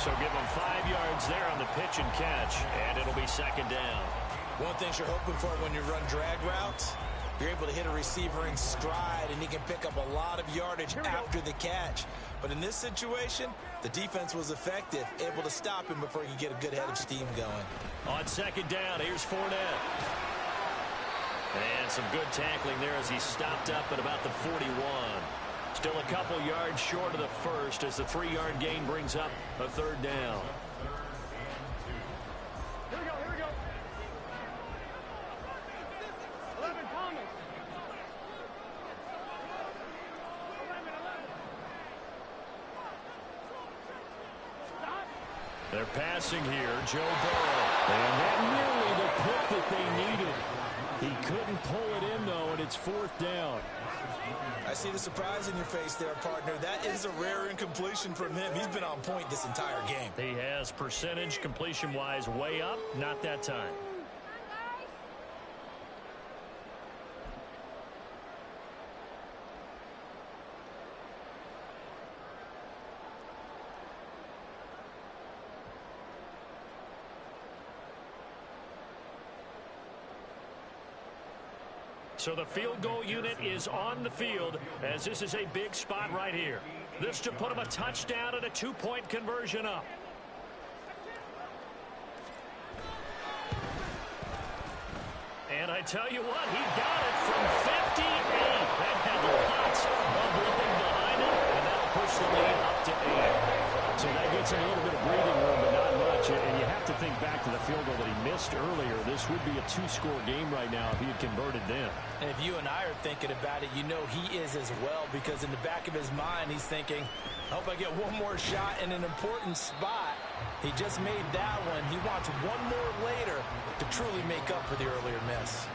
So give them 5 yards there on the pitch and catch, and it'll be second down. One thing you're hoping for when you run drag routes, you're able to hit a receiver in stride, and he can pick up a lot of yardage after the catch. But in this situation, the defense was effective, able to stop him before he could get a good head of steam going. On second down, here's Fournette. And some good tackling there as he stopped up at about the 41. Still a couple yards short of the first as the 3-yard gain brings up a third down. Here we go, here we go. 11, Thomas. 11. Stop. They're passing here, Joe Burrow. And that nearly the pick that they needed. He couldn't pull it in, though, and it's fourth down. I see the surprise in your face there, partner. That is a rare incompletion from him. He's been on point this entire game. He has percentage completion-wise way up, not that time. So the field goal unit is on the field as this is a big spot right here. This to put him a touchdown and a 2-point conversion up. And I tell you what, he got it from 58. That had lots of running behind it, and that'll push the lead up to 8. So that gets him a little bit of breathing room, but not much. And you have to think back to the field goal that he missed earlier. This would be a 2-score game right now if he had converted then. And if you and I are thinking about it, you know he is as well, because in the back of his mind, he's thinking, I hope I get one more shot in an important spot. He just made that one. He wants one more later to truly make up for the earlier miss.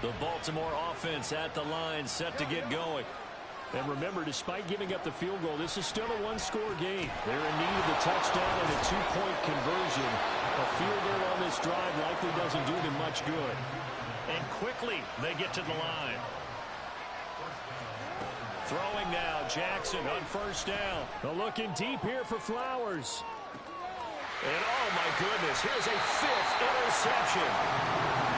The Baltimore offense at the line, set to get going. And remember, despite giving up the field goal, this is still a 1-score game. They're in need of the touchdown and a 2-point conversion. A field goal on this drive likely doesn't do them much good. And quickly, they get to the line. Throwing now, Jackson on first down. Looking deep here for Flowers. And oh my goodness, here's a 5th interception.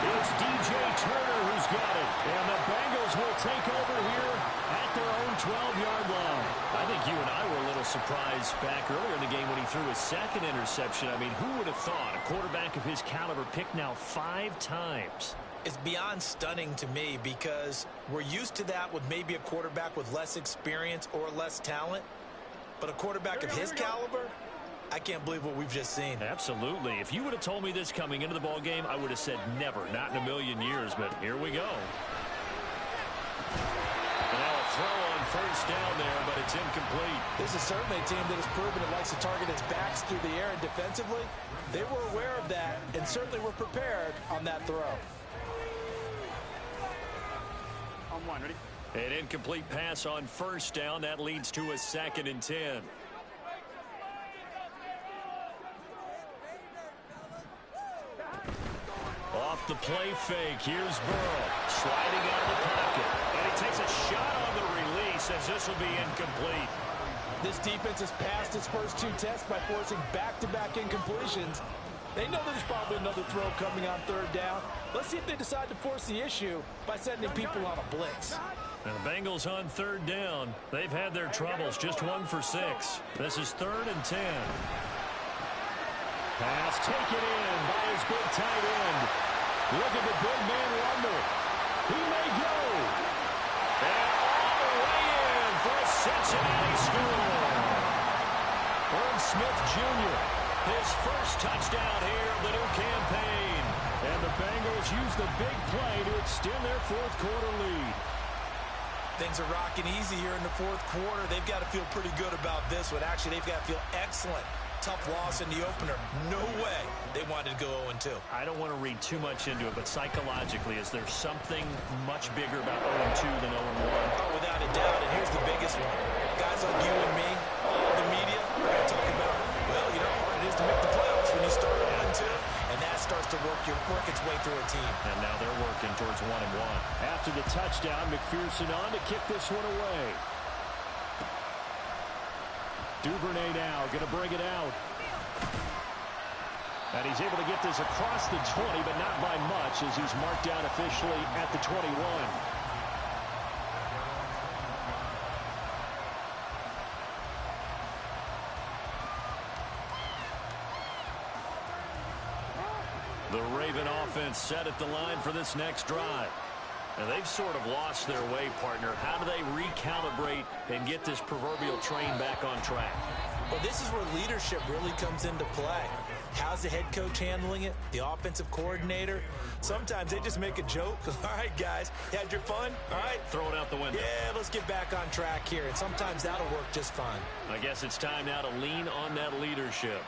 It's DJ Turner who's got it. And the Bengals will take over here at their own 12-yard line. I think you and I were a little surprised back earlier in the game when he threw his 2nd interception. I mean, who would have thought a quarterback of his caliber picked now 5 times? It's beyond stunning to me, because we're used to that with maybe a quarterback with less experience or less talent. But a quarterback of his caliber, I can't believe what we've just seen. Absolutely. If you would have told me this coming into the ball game, I would have said never, not in a million years. But here we go. And now a throw on first down there, but it's incomplete. This is certainly a team that has proven it likes to target its backs through the air, and defensively, they were aware of that and certainly were prepared on that throw. On 1, ready? An incomplete pass on first down. That leads to a 2nd and 10. Off the play fake. Here's Burrow sliding out of the pocket. And he takes a shot on the release as this will be incomplete. This defense has passed its first 2 tests by forcing back-to-back incompletions. They know there's probably another throw coming on third down. Let's see if they decide to force the issue by sending people on a blitz. And the Bengals on third down. They've had their troubles, just 1 for 6. This is 3rd and 10. Pass taken in by his big tight end. Look at the big man rumble. He may go. And all the way in for a Cincinnati score. Irv Smith Jr., his first touchdown here of the new campaign. And the Bengals use the big play to extend their 4th quarter lead. Things are rocking easy here in the 4th quarter. They've got to feel pretty good about this one. Actually, they've got to feel excellent. Tough loss in the opener. No way they wanted to go 0-2. I don't want to read too much into it, but psychologically, is there something much bigger about 0-2 than 0-1? Oh, without a doubt, and here's the biggest one. Guys like you and me, the media, we're going to talk about, well, you know how hard it is to make the playoffs when you start 0-2, and that starts to work its way through a team. And now they're working towards 1-1. After the touchdown, McPherson on to kick this one away. Duvernay now going to bring it out. And he's able to get this across the 20, but not by much as he's marked down officially at the 21. The Raven offense set at the line for this next drive. And they've sort of lost their way, partner. How do they recalibrate and get this proverbial train back on track? Well, this is where leadership really comes into play. How's the head coach handling it? The offensive coordinator? Sometimes they just make a joke. All right, guys, you had your fun? All right. Throw it out the window. Yeah, let's get back on track here. And sometimes that'll work just fine. I guess it's time now to lean on that leadership.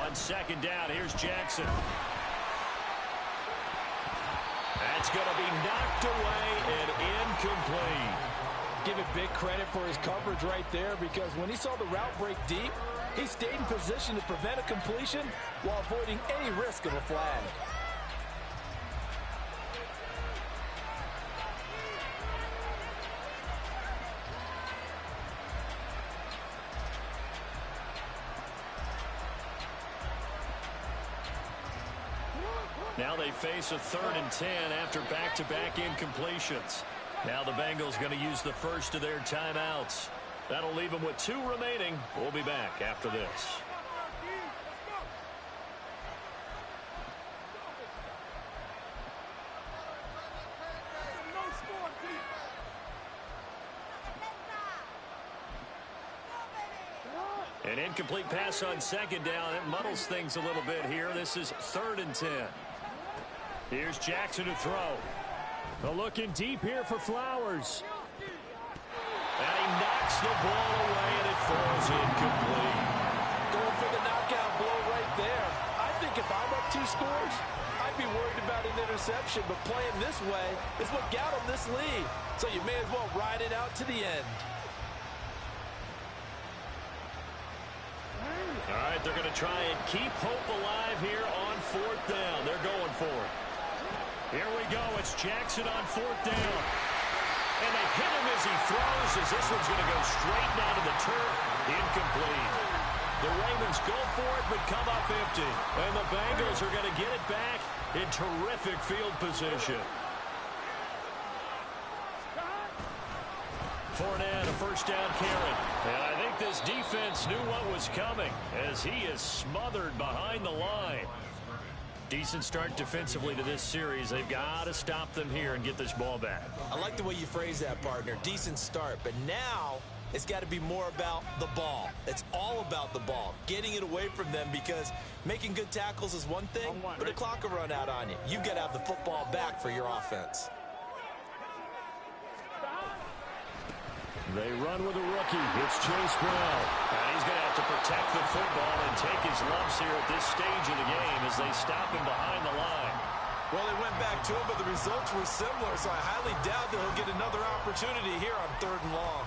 On 2nd down, here's Jackson. That's going to be knocked away and incomplete. Give it big credit for his coverage right there, because when he saw the route break deep, he stayed in position to prevent a completion while avoiding any risk of a flag. Now they face a 3rd and 10 after back-to-back incompletions. Now the Bengals going to use the first of their timeouts. That'll leave them with 2 remaining. We'll be back after this. An incomplete pass on 2nd down. It muddles things a little bit here. This is 3rd and 10. Here's Jackson to throw. Looking deep here for Flowers. And he knocks the ball away, and it falls incomplete. Going for the knockout blow right there. I think if I'm up 2 scores, I'd be worried about an interception, but playing this way is what got him this lead. So you may as well ride it out to the end. All right, they're going to try and keep hope alive here on 4th down. They're going for it. Here we go. It's Jackson on 4th down. And they hit him as he throws, as this one's going to go straight down to the turf. Incomplete. The Ravens go for it, but come up empty. And the Bengals are going to get it back in terrific field position. Fournette, a 1st down carry. And I think this defense knew what was coming as he is smothered behind the line. Decent start defensively to this series. They've got to stop them here and get this ball back. I like the way you phrase that, partner. Decent start. But now it's got to be more about the ball. It's all about the ball. Getting it away from them, because making good tackles is one thing, but the clock will run out on you. You've got to have the football back for your offense. They run with a rookie. It's Chase Brown. And he's going to have to protect the football and take his lumps here at this stage of the game as they stop him behind the line. Well, they went back to him, but the results were similar, so I highly doubt that he'll get another opportunity here on 3rd and long.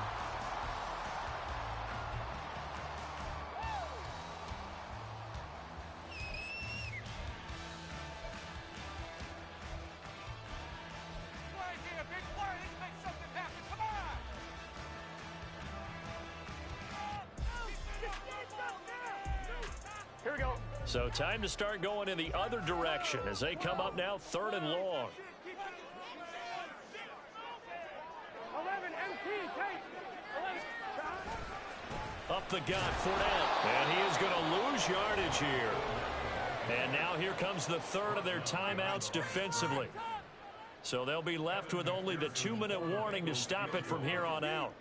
Play here, big play. Let's make something happen. Come on. Here we go. So time to start going in the other direction as they come up now 3rd and long. the gut. Fournette. And he is going to lose yardage here. And now here comes the third of their timeouts defensively. So they'll be left with only the 2-minute warning to stop it from here on out.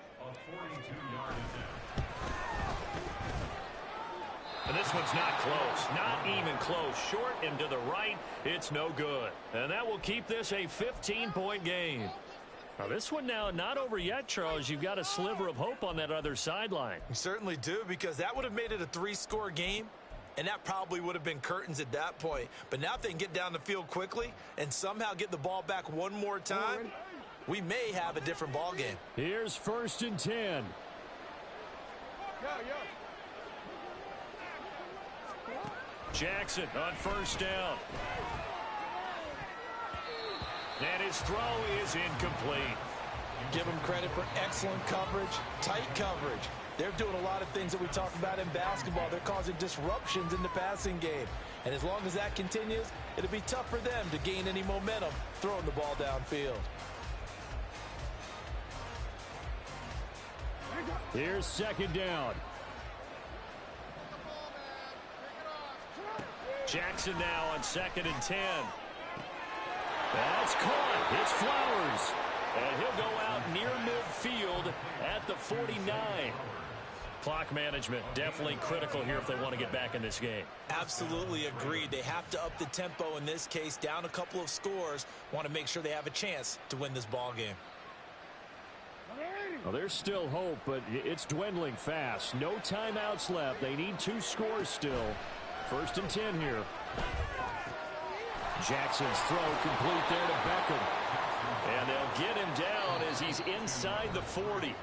And this one's not close. Not even close. Short and to the right. It's no good. And that will keep this a 15-point game. Now this one now not over yet, Charles. You've got a sliver of hope on that other sideline. You certainly do, because that would have made it a 3-score game. And that probably would have been curtains at that point. But now if they can get down the field quickly and somehow get the ball back one more time, we may have a different ball game. Here's 1st and 10. Jackson on 1st down. And his throw is incomplete. Give him credit for excellent coverage, tight coverage. They're doing a lot of things that we talk about in basketball. They're causing disruptions in the passing game. And as long as that continues, it'll be tough for them to gain any momentum throwing the ball downfield. Here's 2nd down. Jackson now on 2nd and 10. That's caught. It's Flowers. And he'll go out near midfield at the 49. Clock management definitely critical here if they want to get back in this game. Absolutely agreed. They have to up the tempo in this case, down a couple of scores. Want to make sure they have a chance to win this ball game. Well, there's still hope, but it's dwindling fast. No timeouts left. They need 2 scores still. 1st and 10 here. Jackson's throw complete there to Beckham. And they'll get him down as he's inside the 40.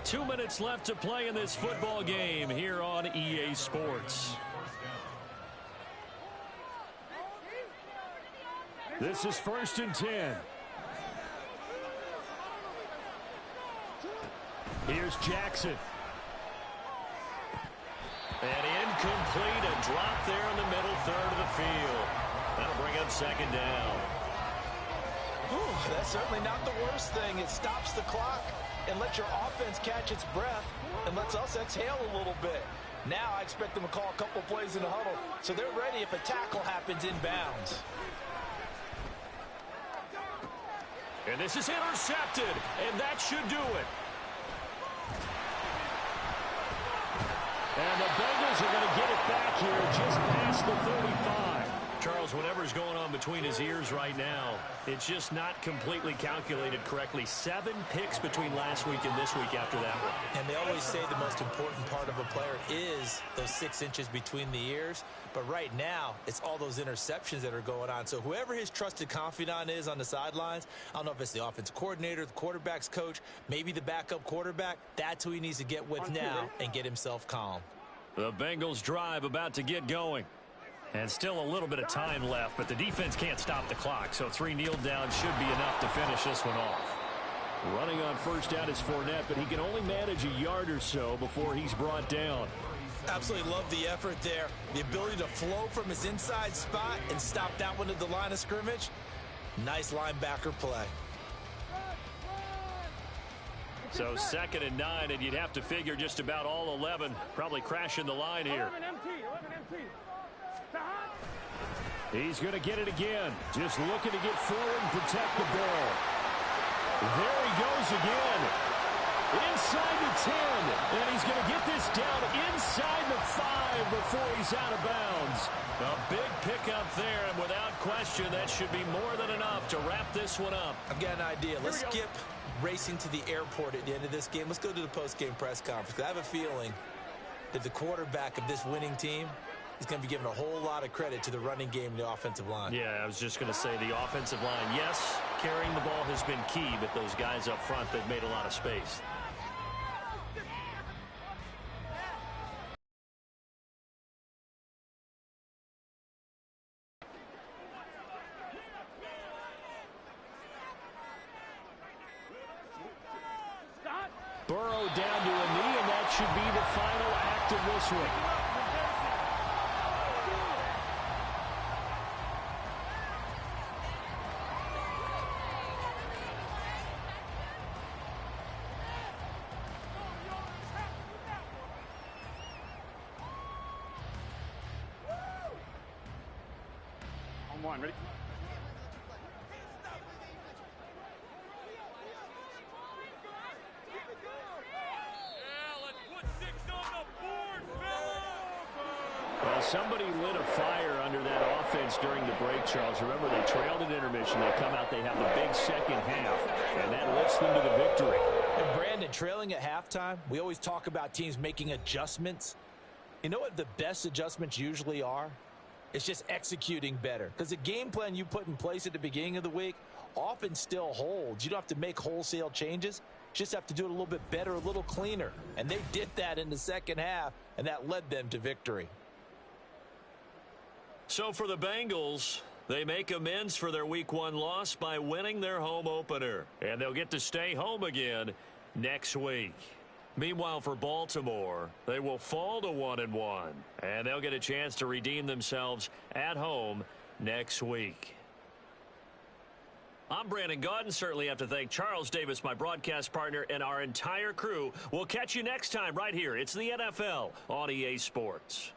2 minutes left to play in this football game here on EA Sports. This is 1st and 10. Here's Jackson. And incomplete, a drop there in the middle third of the field. That'll bring up 2nd down. Whew, that's certainly not the worst thing. It stops the clock and lets your offense catch its breath and lets us exhale a little bit. Now I expect them to call a couple plays in the huddle so they're ready if a tackle happens inbounds. And this is intercepted, and that should do it. And the Bengals are going to get it back here just past the 35. Charles, whatever's going on between his ears right now, it's just not completely calculated correctly. 7 picks between last week and this week after that one. And they always say the most important part of a player is those 6 inches between the ears. But right now, it's all those interceptions that are going on. So whoever his trusted confidant is on the sidelines, I don't know if it's the offensive coordinator, the quarterback's coach, maybe the backup quarterback, that's who he needs to get with now and get himself calm. The Bengals drive about to get going. And still a little bit of time left, but the defense can't stop the clock. So 3 kneel downs should be enough to finish this one off. Running on 1st down is Fournette, but he can only manage a yard or so before he's brought down. Absolutely love the effort there. The ability to flow from his inside spot and stop that one at the line of scrimmage. Nice linebacker play. So 2nd and 9, and you'd have to figure just about all 11 probably crashing the line here. 11 empty. He's going to get it again. Just looking to get forward and protect the ball. There he goes again. Inside the 10. And he's going to get this down inside the 5 before he's out of bounds. A big pickup there, and without question, that should be more than enough to wrap this one up. I've got an idea. Let's skip racing to the airport at the end of this game. Let's go to the post-game press conference. I have a feeling that the quarterback of this winning team is going to be given a whole lot of credit to the running game and the offensive line. Yeah, I was just going to say the offensive line, yes, carrying the ball has been key, but those guys up front, they've made a lot of space. Burrow down to a knee, and that should be the final act of this one. On one, ready? Well, somebody lit a fire under that offense during the break, Charles. Remember, they trailed at intermission. They come out, they have the big second half, and that lifts them to the victory. And Brandon, trailing at halftime, we always talk about teams making adjustments. You know what the best adjustments usually are? It's just executing better. Because the game plan you put in place at the beginning of the week often still holds. You don't have to make wholesale changes. You just have to do it a little bit better, a little cleaner. And they did that in the second half, and that led them to victory. So for the Bengals, they make amends for their Week 1 loss by winning their home opener. And they'll get to stay home again next week. Meanwhile, for Baltimore, they will fall to 1-1. And they'll get a chance to redeem themselves at home next week. I'm Brandon Gaudin. Certainly have to thank Charles Davis, my broadcast partner, and our entire crew. We'll catch you next time right here. It's the NFL on EA Sports.